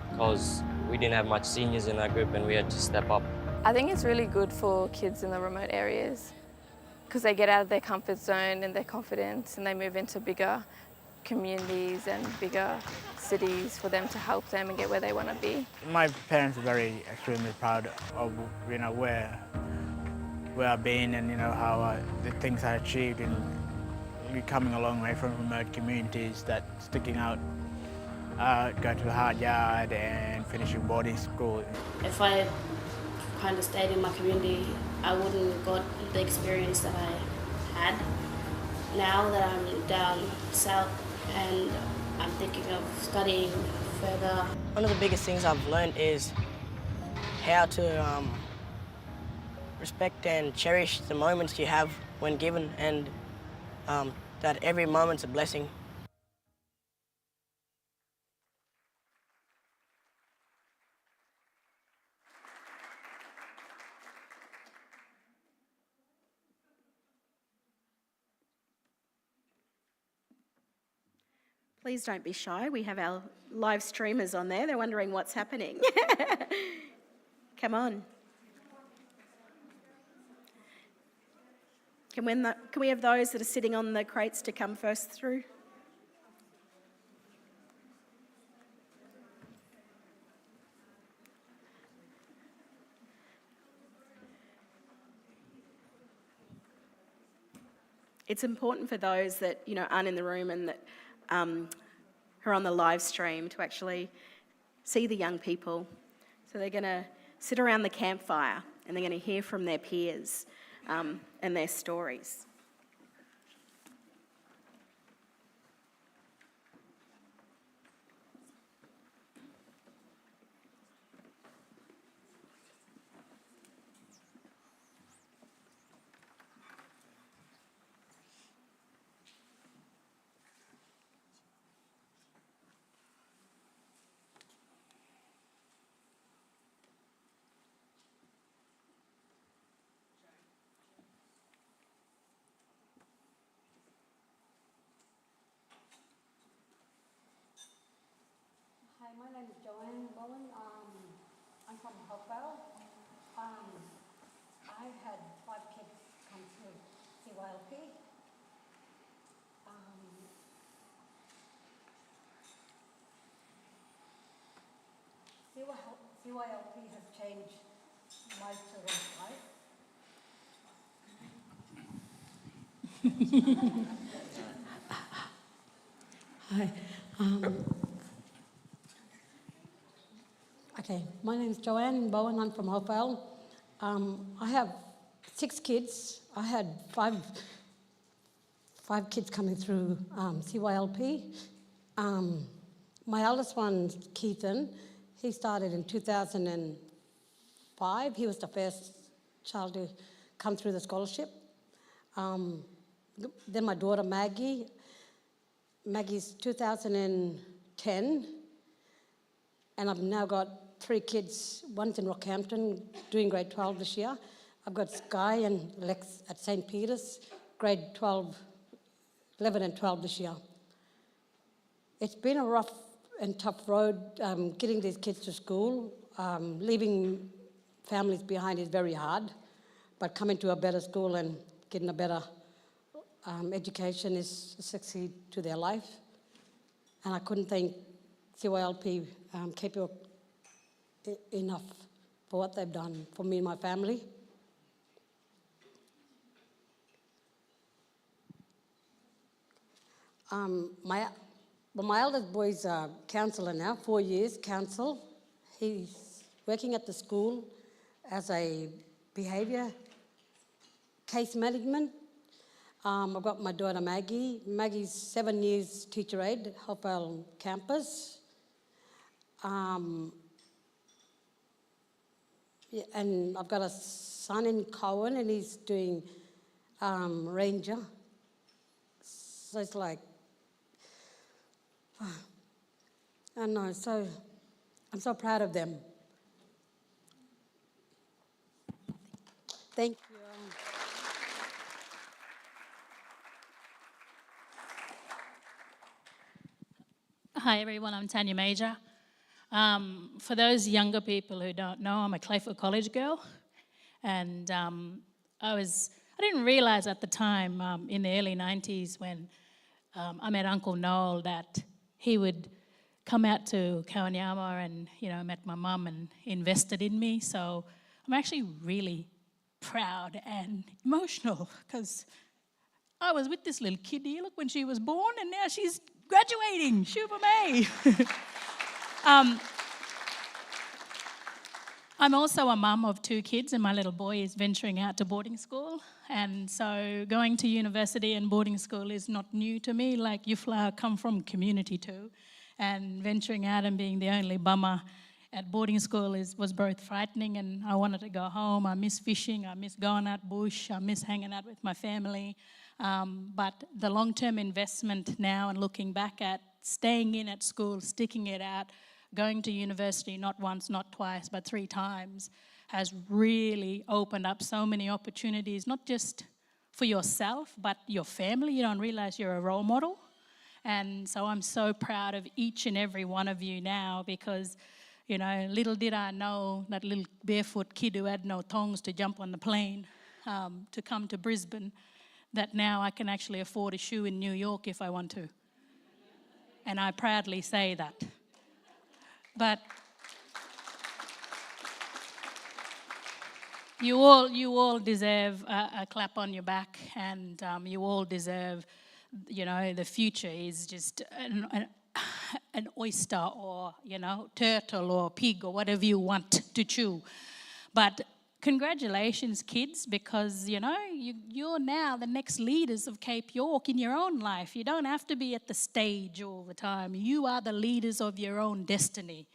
because we didn't have much seniors in our group and we had to step up. I think it's really good for kids in the remote areas because they get out of their comfort zone and their confidence and they move into bigger communities and bigger cities for them to help them and get where they want to be. My parents are extremely proud of where I've been and how the things I achieved and coming a long way from remote communities, that sticking out, going to a hard yard and finishing boarding school. If I kind of stayed in my community, I wouldn't have got the experience that I had. Now that I'm down south and I'm thinking of studying further. One of the biggest things I've learned is how to respect and cherish the moments you have when given, and that every moment's a blessing. Please don't be shy. We have our live streamers on there. They're wondering what's happening. Come on. Can we have those that are sitting on the crates to come first through? It's important for those that aren't in the room and that who are on the live stream to actually see the young people. So they're going to sit around the campfire and they're going to hear from their peers and their stories. name is Joanne Bowen. I'm from Hopewell. I had 5 kids come through CYLP. CYLP has changed my children's life. Hi. Okay, my name is Joanne Bowen. I'm from Hopewell. I have 6 kids. I had five kids coming through CYLP. My eldest one, Keithan, he started in 2005. He was the first child to come through the scholarship. Then my daughter, Maggie. Maggie's 2010. And I've now got 3 kids. One's in Rockhampton, doing grade 12 this year. I've got Sky and Lex at St. Peter's, grade 12, 11 and 12 this year. It's been a rough and tough road getting these kids to school. Leaving families behind is very hard, but coming to a better school and getting a better education is a succeed to their life. And I couldn't thank CYLP Capital enough for what they've done for me and my family. My eldest boy's a counsellor now, 4 years counsel. He's working at the school as a behaviour case management. I've got my daughter Maggie. Maggie's 7 years teacher aide, Hopewell campus. And I've got a son in Cowan and he's doing ranger. So it's like, I know, so I'm so proud of them. Thank you. Hi everyone, I'm Tanya Major. For those younger people who don't know, I'm a Clayford College girl, and I didn't realise at the time in the early 90s when I met Uncle Noel that he would come out to Kawanyama and met my mum and invested in me. So I'm actually really proud and emotional because I was with this little kiddie, look, when she was born, and now she's graduating, Shuba May. I'm also a mum of 2 kids, and my little boy is venturing out to boarding school. And so going to university and boarding school is not new to me. Like Yufla, I come from community too. And venturing out and being the only bummer at boarding school was both frightening, and I wanted to go home. I miss fishing, I miss going out bush, I miss hanging out with my family. But the long-term investment now and looking back at staying in at school, sticking it out, going to university not once, not twice, but 3 times has really opened up so many opportunities, not just for yourself, but your family. You don't realise you're a role model. And so I'm so proud of each and every one of you now because, little did I know that little barefoot kid who had no thongs to jump on the plane to come to Brisbane, that now I can actually afford a shoe in New York if I want to. And I proudly say that. But you all deserve a clap on your back, and you all deserve, the future is just an oyster or, turtle or pig or whatever you want to chew. But congratulations, kids, because, you're now the next leaders of Cape York in your own life. You don't have to be at the stage all the time. You are the leaders of your own destiny.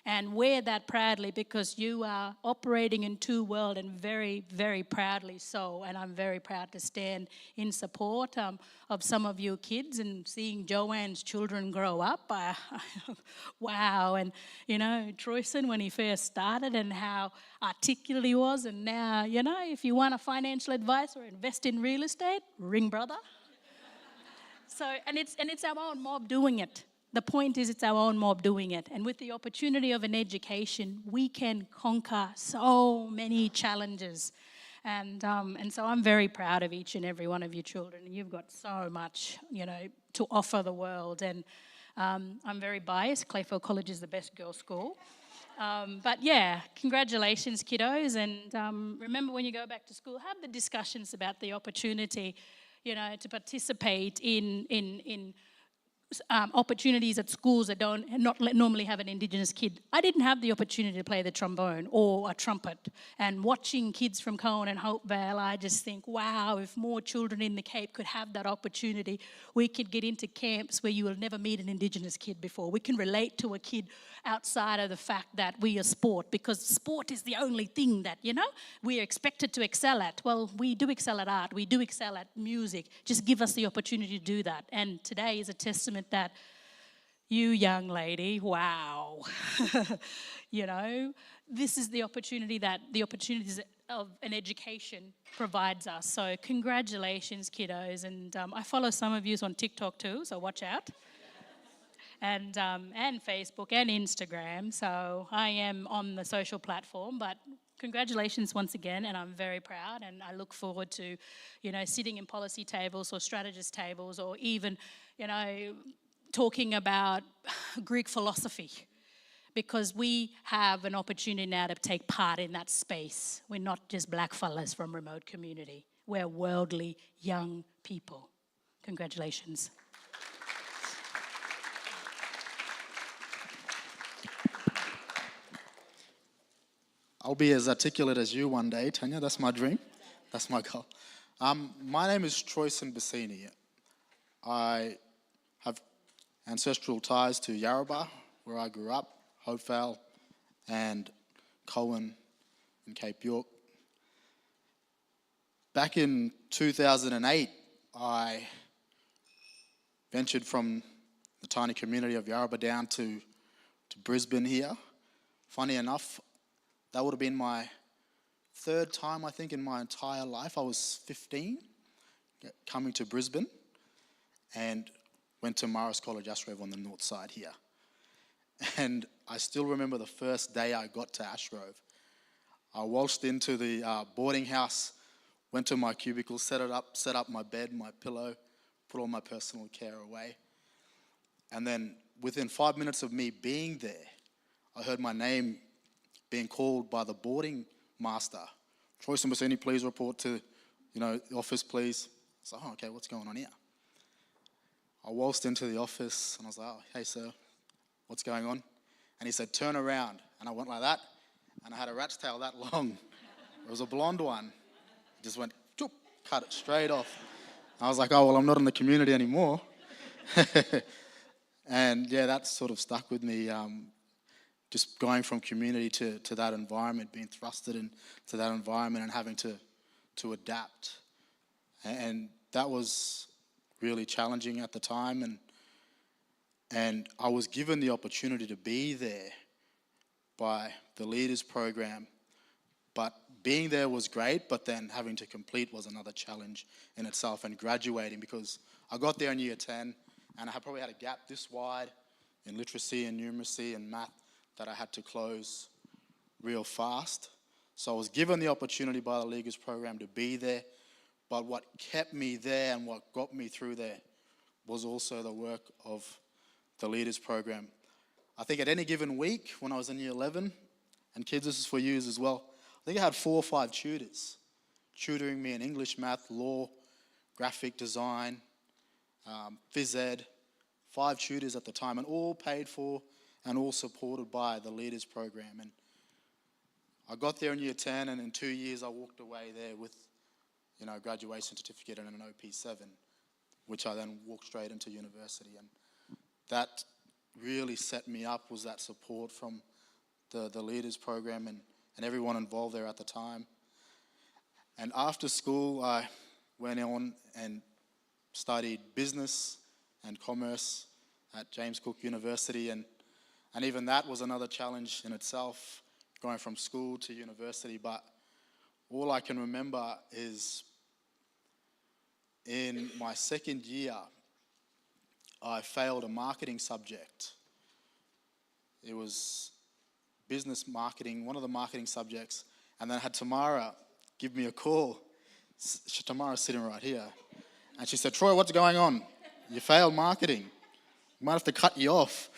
And wear that proudly because you are operating in 2 worlds, and very, very proudly so. And I'm very proud to stand in support of some of you kids and seeing Joanne's children grow up. Wow. And, Troyson, when he first started and how articulate he was. And now, if you want a financial advice or invest in real estate, ring brother. So, and it's our own mob doing it. The point is it's our own mob doing it. And with the opportunity of an education, we can conquer so many challenges. And so I'm very proud of each and every one of you children. You've got so much, to offer the world. And I'm very biased. Clayfield College is the best girls' school. But yeah, congratulations, kiddos. And remember, when you go back to school, have the discussions about the opportunity, to participate in opportunities at schools that not normally have an Indigenous kid. I didn't have the opportunity to play the trombone or a trumpet. And watching kids from Cohen and Hopevale, I just think, wow, if more children in the Cape could have that opportunity, we could get into camps where you will never meet an Indigenous kid before. We can relate to a kid outside of the fact that we are sport, because sport is the only thing that, we are expected to excel at. Well, we do excel at art. We do excel at music. Just give us the opportunity to do that. And today is a testament that you, young lady, wow, this is the opportunity that the opportunities of an education provides us. So congratulations, kiddos. And I follow some of you on TikTok too, so watch out. And Facebook and Instagram. So I am on the social platform, but congratulations once again, and I'm very proud, and I look forward to, sitting in policy tables or strategist tables, or even, talking about Greek philosophy, because we have an opportunity now to take part in that space. We're not just black fellas from remote community. We're worldly young people. Congratulations. I'll be as articulate as you one day, Tanya. That's my dream. That's my goal. My name is Troyson Bassini. I have ancestral ties to Yarrabah, where I grew up, Hopevale, and Cohen in Cape York. Back in 2008, I ventured from the tiny community of Yarrabah down to Brisbane here. Funny enough, that would have been my third time, I think, in my entire life. I was 15, coming to Brisbane, and went to Morris College, Ashgrove, on the north side here. And I still remember the first day I got to Ashgrove. I waltzed into the boarding house, went to my cubicle, set up my bed, my pillow, put all my personal care away. And then within 5 minutes of me being there, I heard my name being called by the boarding master. Troyson Bassini, please report to, the office, please. I was like, oh, okay, what's going on here? I waltzed into the office and I was like, oh, hey, sir, what's going on? And he said, turn around. And I went like that, and I had a rat's tail that long. It was a blonde one. Just went, choop, cut it straight off. I was like, oh, well, I'm not in the community anymore. And yeah, that sort of stuck with me. Just going from community to that environment, being thrusted into that environment and having to adapt. And that was really challenging at the time. And I was given the opportunity to be there by the Leaders Program. But being there was great, but then having to complete was another challenge in itself, and graduating, because I got there in year 10 and I probably had a gap this wide in literacy and numeracy and math that I had to close real fast. So I was given the opportunity by the Leaders Program to be there, but what kept me there and what got me through there was also the work of the Leaders Program. I think at any given week when I was in year 11, and kids, this is for you as well, I think I had 4 or 5 tutors tutoring me in English, math, law, graphic design, phys ed, 5 tutors at the time, and all paid for and all supported by the Leaders Program. And I got there in year 10, and in 2 years I walked away there with, a graduation certificate and an OP7, which I then walked straight into university. And that really set me up, was that support from the Leaders Program and everyone involved there at the time. And after school, I went on and studied business and commerce at James Cook University, and even that was another challenge in itself, going from school to university. But all I can remember is in my second year, I failed a marketing subject. It was business marketing, one of the marketing subjects, and then I had Tamara give me a call. Tamara's sitting right here. And she said, Troy, what's going on? You failed marketing. We might have to cut you off.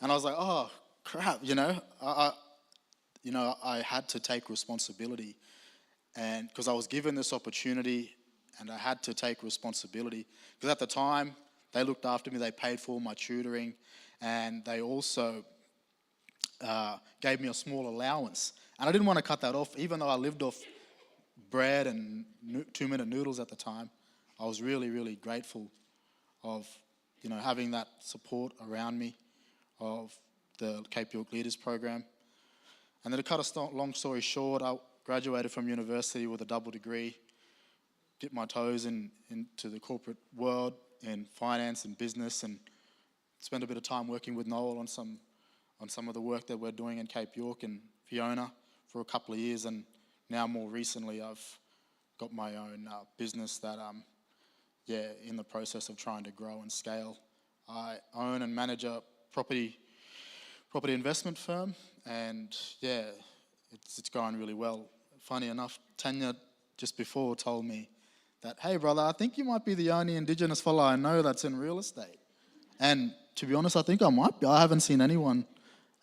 And I was like, oh, crap, I had to take responsibility, and because I was given this opportunity and I had to take responsibility. Because at the time, they looked after me, they paid for my tutoring, and they also gave me a small allowance. And I didn't want to cut that off, even though I lived off bread and 2-minute noodles at the time. I was really, really grateful of, having that support around me of the Cape York Leaders Program. And then to cut a long story short, I graduated from university with a double degree, dipped my toes into the corporate world in finance and business, and spent a bit of time working with Noel on some of the work that we're doing in Cape York and Fiona for a couple of years. And now more recently, I've got my own business that I'm in the process of trying to grow and scale. I own and manage a property investment firm, and it's going really well. Funny enough, Tanya just before told me that, hey brother, I think you might be the only Indigenous fellow I know that's in real estate. And to be honest, I think I might be. I haven't seen anyone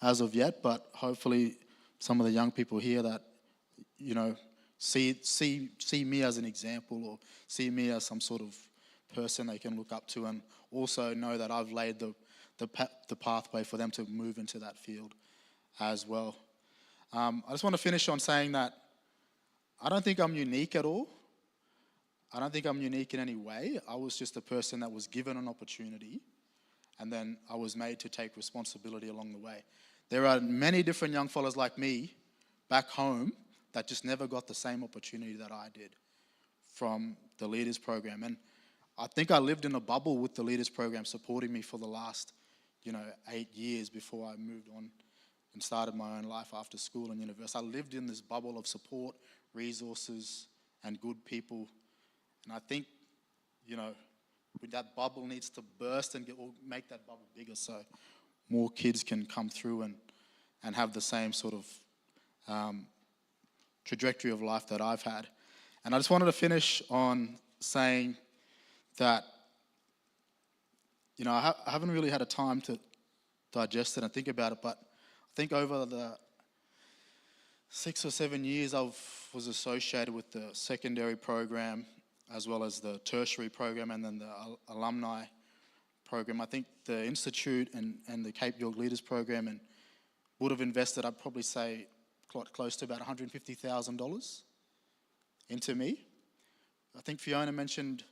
as of yet, but hopefully some of the young people here that, see me as an example, or see me as some sort of person they can look up to, and also know that I've laid the pathway for them to move into that field as well. I just want to finish on saying that I don't think I'm unique at all. I don't think I'm unique in any way. I was just a person that was given an opportunity, and then I was made to take responsibility along the way. There are many different young fellas like me back home that just never got the same opportunity that I did from the Leaders Program. And I think I lived in a bubble with the Leaders Program supporting me for the last 8 years before I moved on and started my own life after school and university. I lived in this bubble of support, resources, and good people. And I think, that bubble needs to burst and make that bubble bigger so more kids can come through and have the same sort of trajectory of life that I've had. And I just wanted to finish on saying that, I haven't really had a time to digest it and think about it, but I think over the 6 or 7 years I was associated with the secondary program as well as the tertiary program and then the alumni program. I think the Institute and the Cape York Leaders Program would have invested, I'd probably say, close to about $150,000 into me. I think Fiona mentioned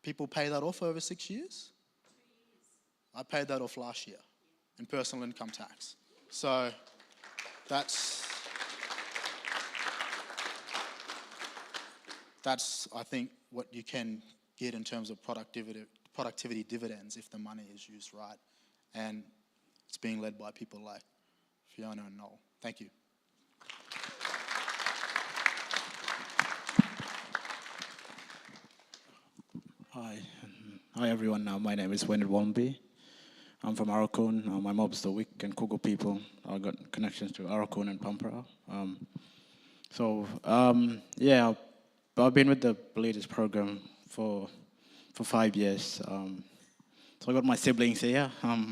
people pay that off over 6 years. I paid that off last year in personal income tax. So that's I think, what you can get in terms of productivity dividends if the money is used right. And it's being led by people like Fiona and Noel. Thank you. Hi everyone. My name is Wendy Wombi. I'm from Arakun. My mob's the Wik and Kugu people. I've got connections to Arakun and Pampara. I've been with the Leaders Program for 5 years. So I got my siblings here. I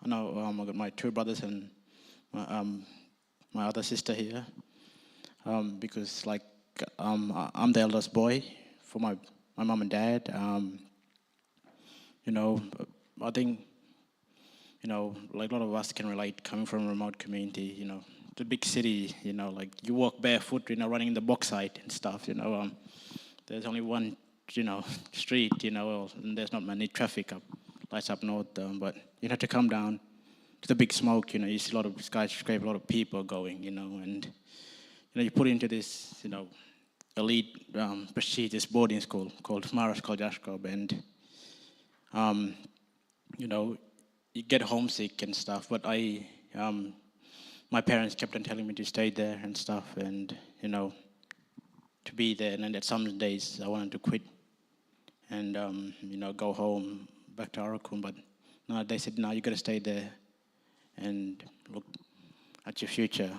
got my 2 brothers and my other sister here. Because I'm the eldest boy for my mom and dad. I think, like a lot of us can relate coming from a remote community, the big city, you walk barefoot, running in the bauxite and stuff, there's only one, street, and there's not many traffic lights up north, but you have to come down to the big smoke, you see a lot of skyscraper, a lot of people going, and, you put into this, elite, prestigious boarding school called Maras Koljashkob, and, you get homesick and stuff, but my parents kept on telling me to stay there and stuff, and, to be there, and then at some days I wanted to quit and, go home back to Arakun, but no, they said, no, you got to stay there and look at your future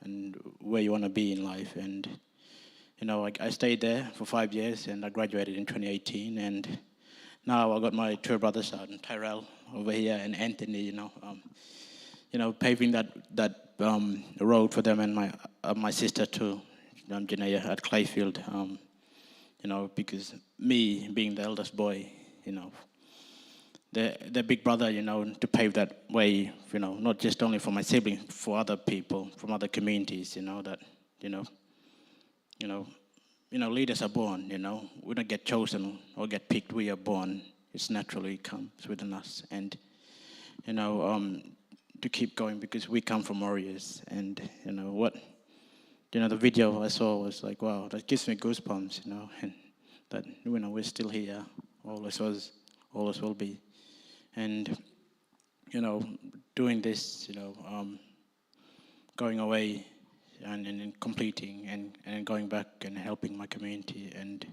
and where you want to be in life. And, you know, I stayed there for 5 years, and I graduated in 2018, and now I got my two brothers out, Tyrell over here and Anthony, you know, paving that road for them, and my sister too, Janaea at Clayfield, you know, because me being the eldest boy, you know, the big brother, you know, to pave that way, you know, not just only for my siblings, for other people from other communities, you know, that, you know, leaders are born, you know, we don't get chosen or get picked, we are born. It's naturally comes within us, and, you know, to keep going because we come from warriors, and, you know, the video I saw was like, wow, that gives me goosebumps, you know, and that, you know, we're still here, always was, always will be. And, you know, doing this, you know, going away and completing and going back and helping my community and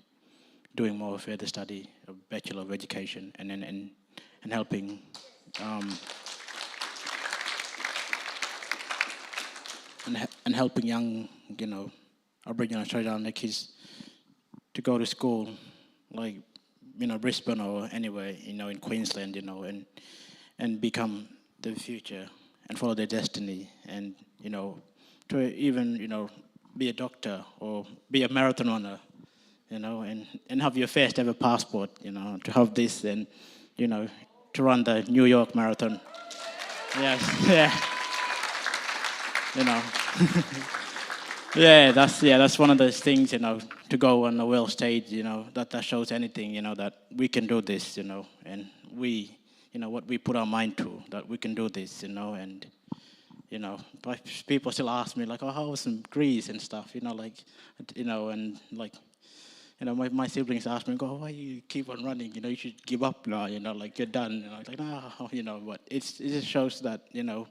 doing more further study, a Bachelor of Education, and helping and helping young, you know, Aboriginal Australian Islander kids to go to school, like, you know, Brisbane or anywhere, you know, in Queensland, you know, and become the future and follow their destiny, and, you know, to even, you know, be a doctor or be a marathon runner, you know, and have your first ever passport, you know, to have this and, you know, to run the New York Marathon. Yes, yeah. You know. that's one of those things, you know, to go on the world stage, you know, that shows anything, you know, that we can do this, you know, and we, you know, what we put our mind to, that we can do this, you know, and, you know, but people still ask me, like, oh, how was in Greece and stuff, you know, like, you know, and, like, you know, my siblings ask me, go, why you keep on running, you know, you should give up now, you know, like, you're done, you know, like, no, you know, but it just shows that, you know,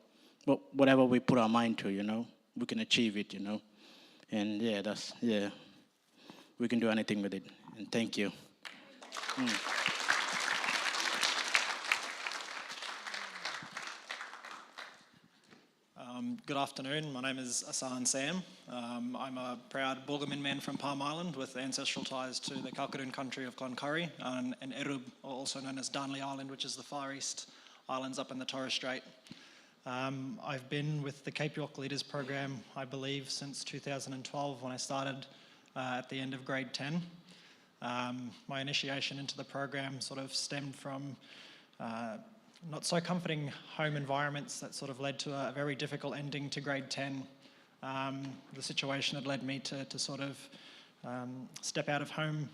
whatever we put our mind to, you know, we can achieve it, you know. And we can do anything with it. And thank you. Good afternoon. My name is Asan Sam. I'm a proud Bulgamin man from Palm Island with ancestral ties to the Kalkadoon country of Cloncurry and Erub, also known as Darnley Island, which is the Far East Islands up in the Torres Strait. I've been with the Cape York Leaders Program, I believe, since 2012 when I started at the end of grade 10. My initiation into the program sort of stemmed from not so comforting home environments that sort of led to a very difficult ending to grade 10. The situation had led me to sort of step out of home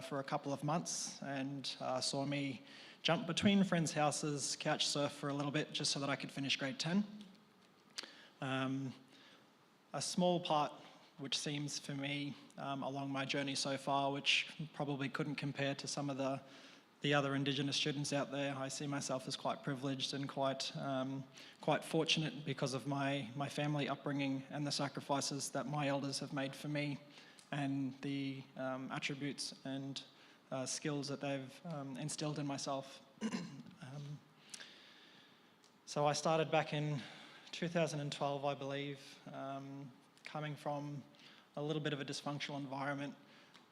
for a couple of months, and saw me jump between friends' houses, couch surf for a little bit just so that I could finish grade 10. A small part which seems for me along my journey so far, which probably couldn't compare to some of the other Indigenous students out there. I see myself as quite privileged and quite fortunate because of my family upbringing and the sacrifices that my elders have made for me, and the attributes and skills that they've instilled in myself. So I started back in 2012, I believe, coming from a little bit of a dysfunctional environment.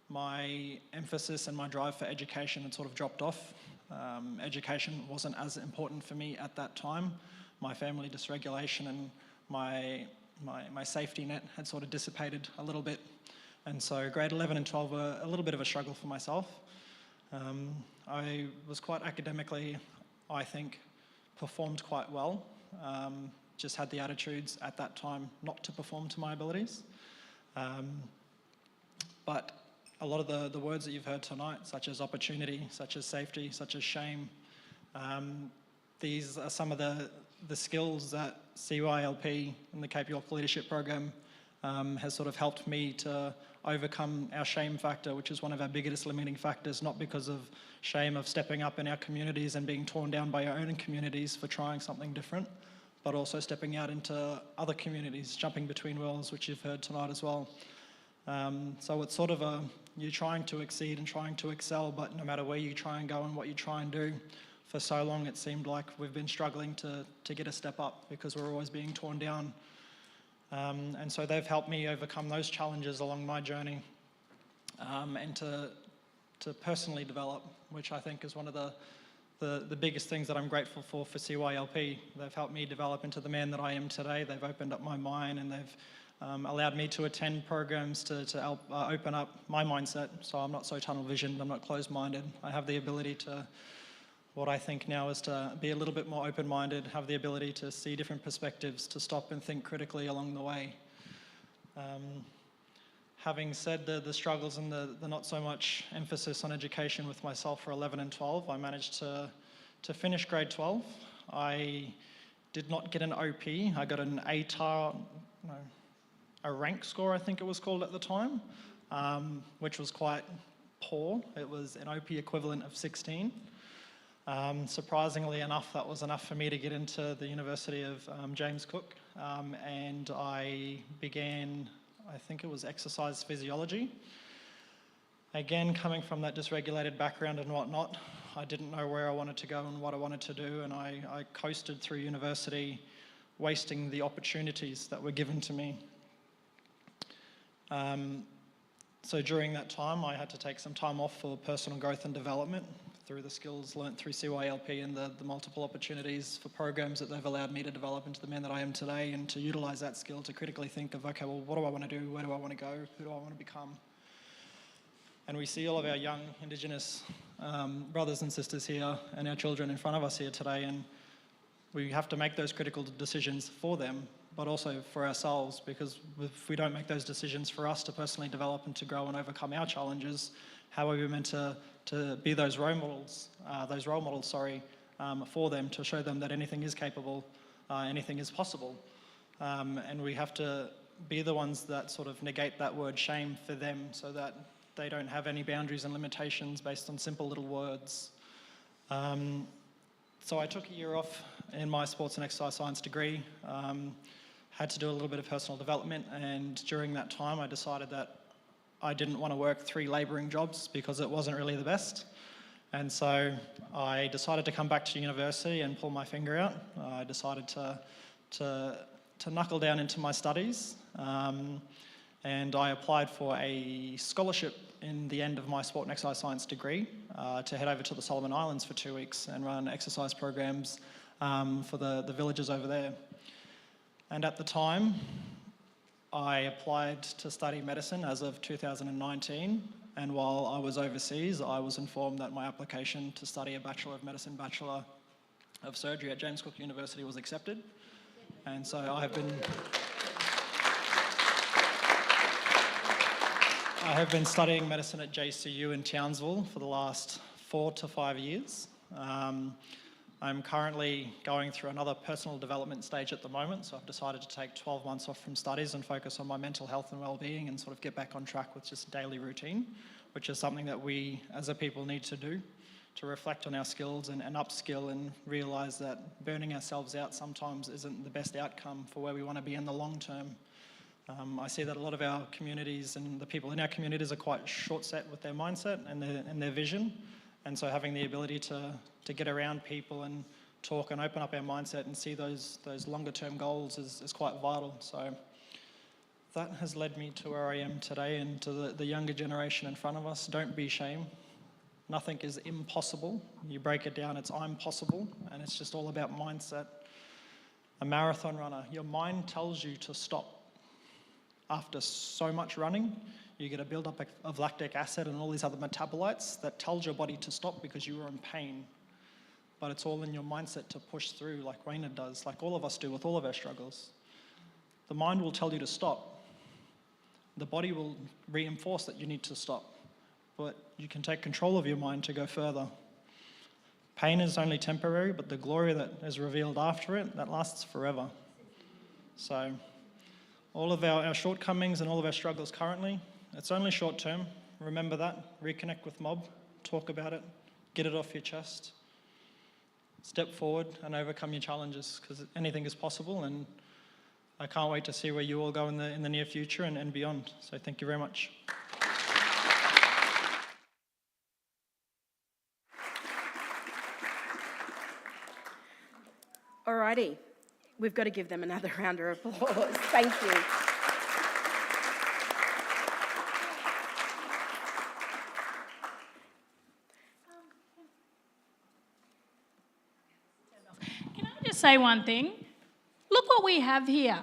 My emphasis and my drive for education had sort of dropped off. Education wasn't as important for me at that time. My family dysregulation and my safety net had sort of dissipated a little bit. And so grade 11 and 12 were a little bit of a struggle for myself. I was quite academically, I think, performed quite well. Just had the attitudes at that time not to perform to my abilities. But a lot of the words that you've heard tonight, such as opportunity, such as safety, such as shame, these are some of the skills that CYLP and the Cape York Leadership Program has sort of helped me to overcome our shame factor, which is one of our biggest limiting factors, not because of shame of stepping up in our communities and being torn down by our own communities for trying something different, but also stepping out into other communities, jumping between worlds, which you've heard tonight as well. So it's sort of you're trying to exceed and trying to excel, but no matter where you try and go and what you try and do, for so long it seemed like we've been struggling to get a step up because we're always being torn down. And so they've helped me overcome those challenges along my journey, and to personally develop, which I think is one of the biggest things that I'm grateful for CYLP. They've helped me develop into the man that I am today. They've opened up my mind, and they've allowed me to attend programs to help open up my mindset, so I'm not so tunnel visioned, I'm not closed-minded. I have the ability to, what I think now is to be a little bit more open-minded, have the ability to see different perspectives, to stop and think critically along the way. Having said the struggles and the not so much emphasis on education with myself for 11 and 12, I managed to finish grade 12. I did not get an OP, I got an ATAR, no, a rank score I think it was called at the time, which was quite poor. It was an OP equivalent of 16. Surprisingly enough, that was enough for me to get into the University of James Cook, and I began, I think it was exercise physiology. Again, coming from that dysregulated background and whatnot, I didn't know where I wanted to go and what I wanted to do, and I coasted through university, wasting the opportunities that were given to me. So during that time, I had to take some time off for personal growth and development through the skills learnt through CYLP and the multiple opportunities for programs that they've allowed me to develop into the man that I am today, and to utilise that skill to critically think of, okay, well, what do I want to do? Where do I want to go? Who do I want to become? And we see all of our young Indigenous brothers and sisters here and our children in front of us here today, and we have to make those critical decisions for them, but also for ourselves, because if we don't make those decisions for us to personally develop and to grow and overcome our challenges, how are we meant to be those role models, for them, to show them that anything is capable, anything is possible. And we have to be the ones that sort of negate that word shame for them, so that they don't have any boundaries and limitations based on simple little words. So I took a year off in my sports and exercise science degree, had to do a little bit of personal development, and during that time I decided that I didn't want to work 3 labouring jobs because it wasn't really the best. And so I decided to come back to university and pull my finger out. I decided to knuckle down into my studies, and I applied for a scholarship in the end of my sport and exercise science degree to head over to the Solomon Islands for 2 weeks and run exercise programs for the villages over there. And at the time, I applied to study medicine as of 2019, and while I was overseas, I was informed that my application to study a Bachelor of Medicine, Bachelor of Surgery at James Cook University was accepted. And so I have been studying medicine at JCU in Townsville for the last 4 to 5 years. I'm currently going through another personal development stage at the moment, so I've decided to take 12 months off from studies and focus on my mental health and well-being, and sort of get back on track with just daily routine, which is something that we as a people need to do, to reflect on our skills and upskill and realise that burning ourselves out sometimes isn't the best outcome for where we want to be in the long term. I see that a lot of our communities and the people in our communities are quite short set with their mindset and their vision. And so having the ability to get around people and talk and open up our mindset and see those longer term goals is quite vital. So that has led me to where I am today, and to the younger generation in front of us. Don't be ashamed. Nothing is impossible. You break it down, it's I'm possible, and it's just all about mindset. A marathon runner, your mind tells you to stop. After so much running, you get a build-up of lactic acid and all these other metabolites that tells your body to stop because you are in pain. But it's all in your mindset to push through, like Raina does, like all of us do with all of our struggles. The mind will tell you to stop. The body will reinforce that you need to stop. But you can take control of your mind to go further. Pain is only temporary, but the glory that is revealed after it, that lasts forever. So all of our shortcomings and all of our struggles currently, it's only short term. Remember that. Reconnect with mob. Talk about it. Get it off your chest. Step forward and overcome your challenges, because anything is possible, and I can't wait to see where you all go in the near future and beyond. So thank you very much. Alrighty, we've got to give them another round of applause. Thank you. Can I just say one thing? Look what we have here.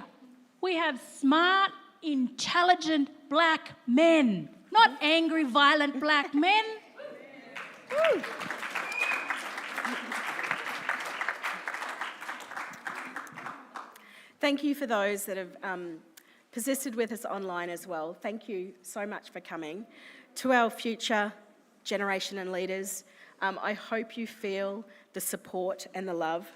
We have smart, intelligent black men, not angry, violent black men. Woo. Thank you for those that have persisted with us online as well. Thank you so much for coming. To our future generation and leaders, I hope you feel the support and the love.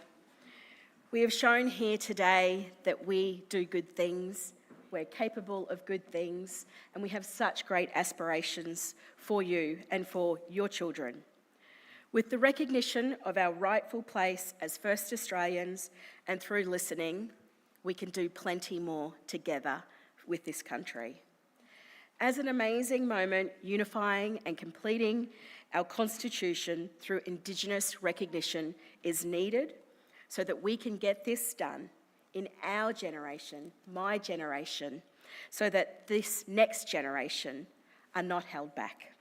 We have shown here today that we do good things, we're capable of good things, and we have such great aspirations for you and for your children. With the recognition of our rightful place as First Australians and through listening, we can do plenty more together with this country. As an amazing moment, unifying and completing our Constitution through Indigenous recognition is needed so that we can get this done in our generation, my generation, so that this next generation are not held back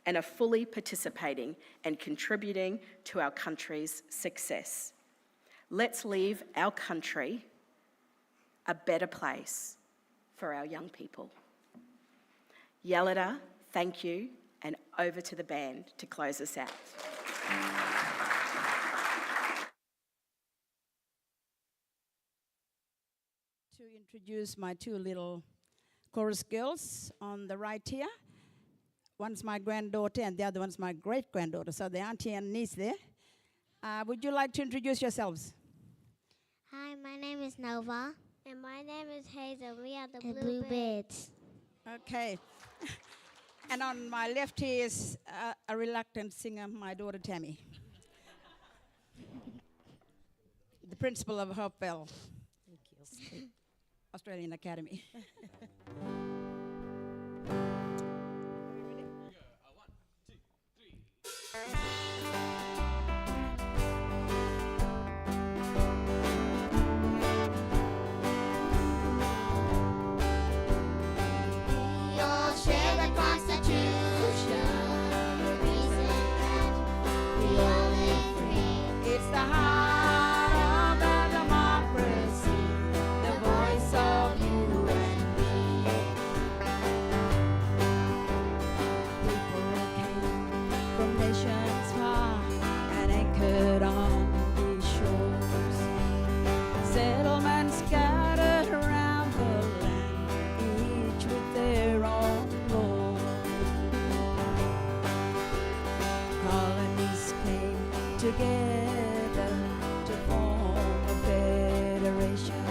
and are fully participating and contributing to our country's success. Let's leave our country a better place for our young people. Yelida, thank you, and over to the band to close us out. To introduce my two little chorus girls on the right here. One's my granddaughter and the other one's my great-granddaughter. So the auntie and niece there. Would you like to introduce yourselves? Hi, my name is Nova. And my name is Hazel. We are the Bluebirds. Okay. And on my left here is a reluctant singer, my daughter Tammy. The principal of heartfelt. Thank you. Australian Academy. Together to form a federation.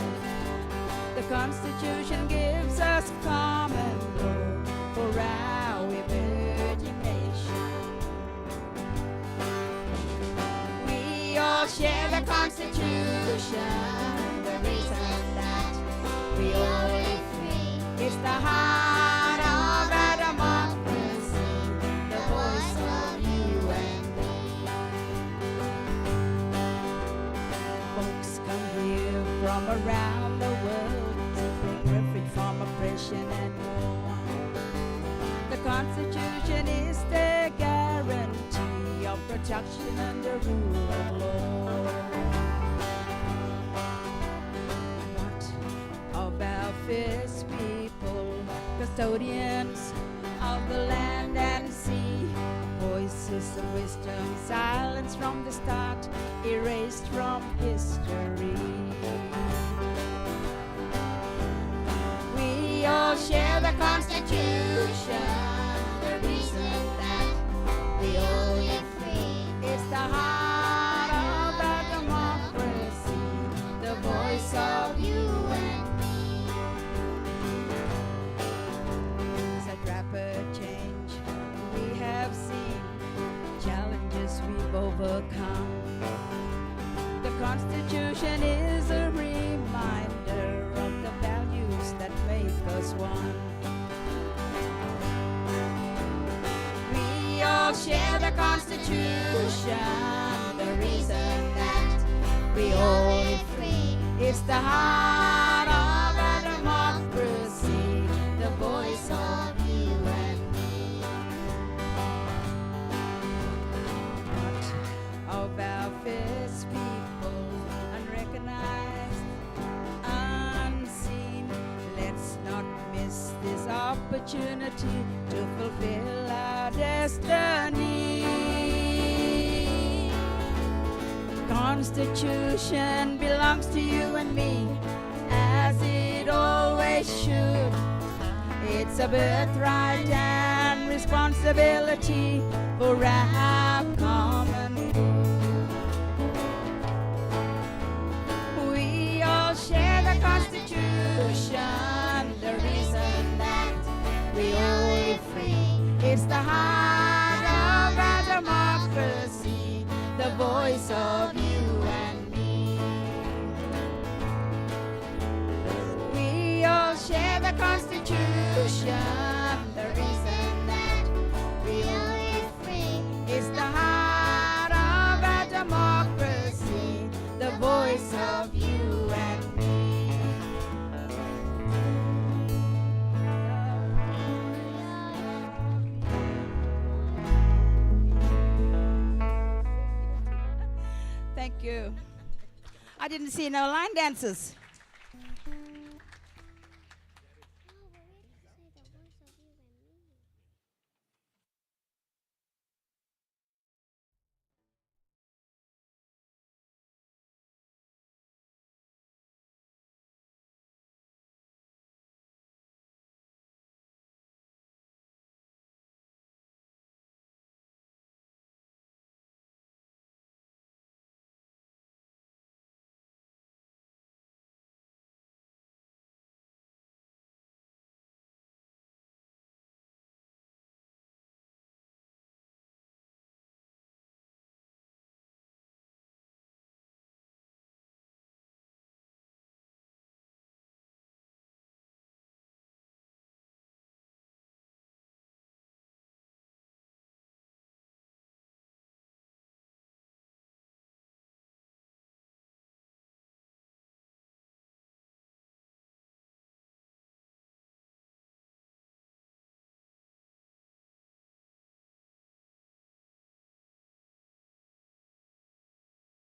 The Constitution gives us common law for our emerging nation. We all share the Constitution, the reason that we all live free. It's the heart of our democracy, the voice of you and me. Folks come here from around the world to bring refuge from oppression and war. The Constitution is their guarantee of protection under rule of law. What of our first people, custodians of the land and sea? Voices of wisdom, silence from the start, erased from history. We all share the Constitution, the reason that we all live free. It's the heart of our democracy, the voice of you and me. Such rapid change we have seen, challenges we've overcome. The Constitution is a reminder of the values that make us one. We all share the Constitution, the reason that we all live free. It's the heart of a democracy, the voice of you and me. Of our first people, unrecognized, unseen, let's not miss this opportunity to fulfill our destiny. Constitution belongs to you and me, as it always should. It's a birthright and responsibility for our common good. We all share the Constitution, the reason that we all live free. It's the heart of our democracy, the voice of you and me. We all share the Constitution, the reason that we all live free. It's the heart of our democracy, the voice of you and me. Thank you. I didn't see no line dancers.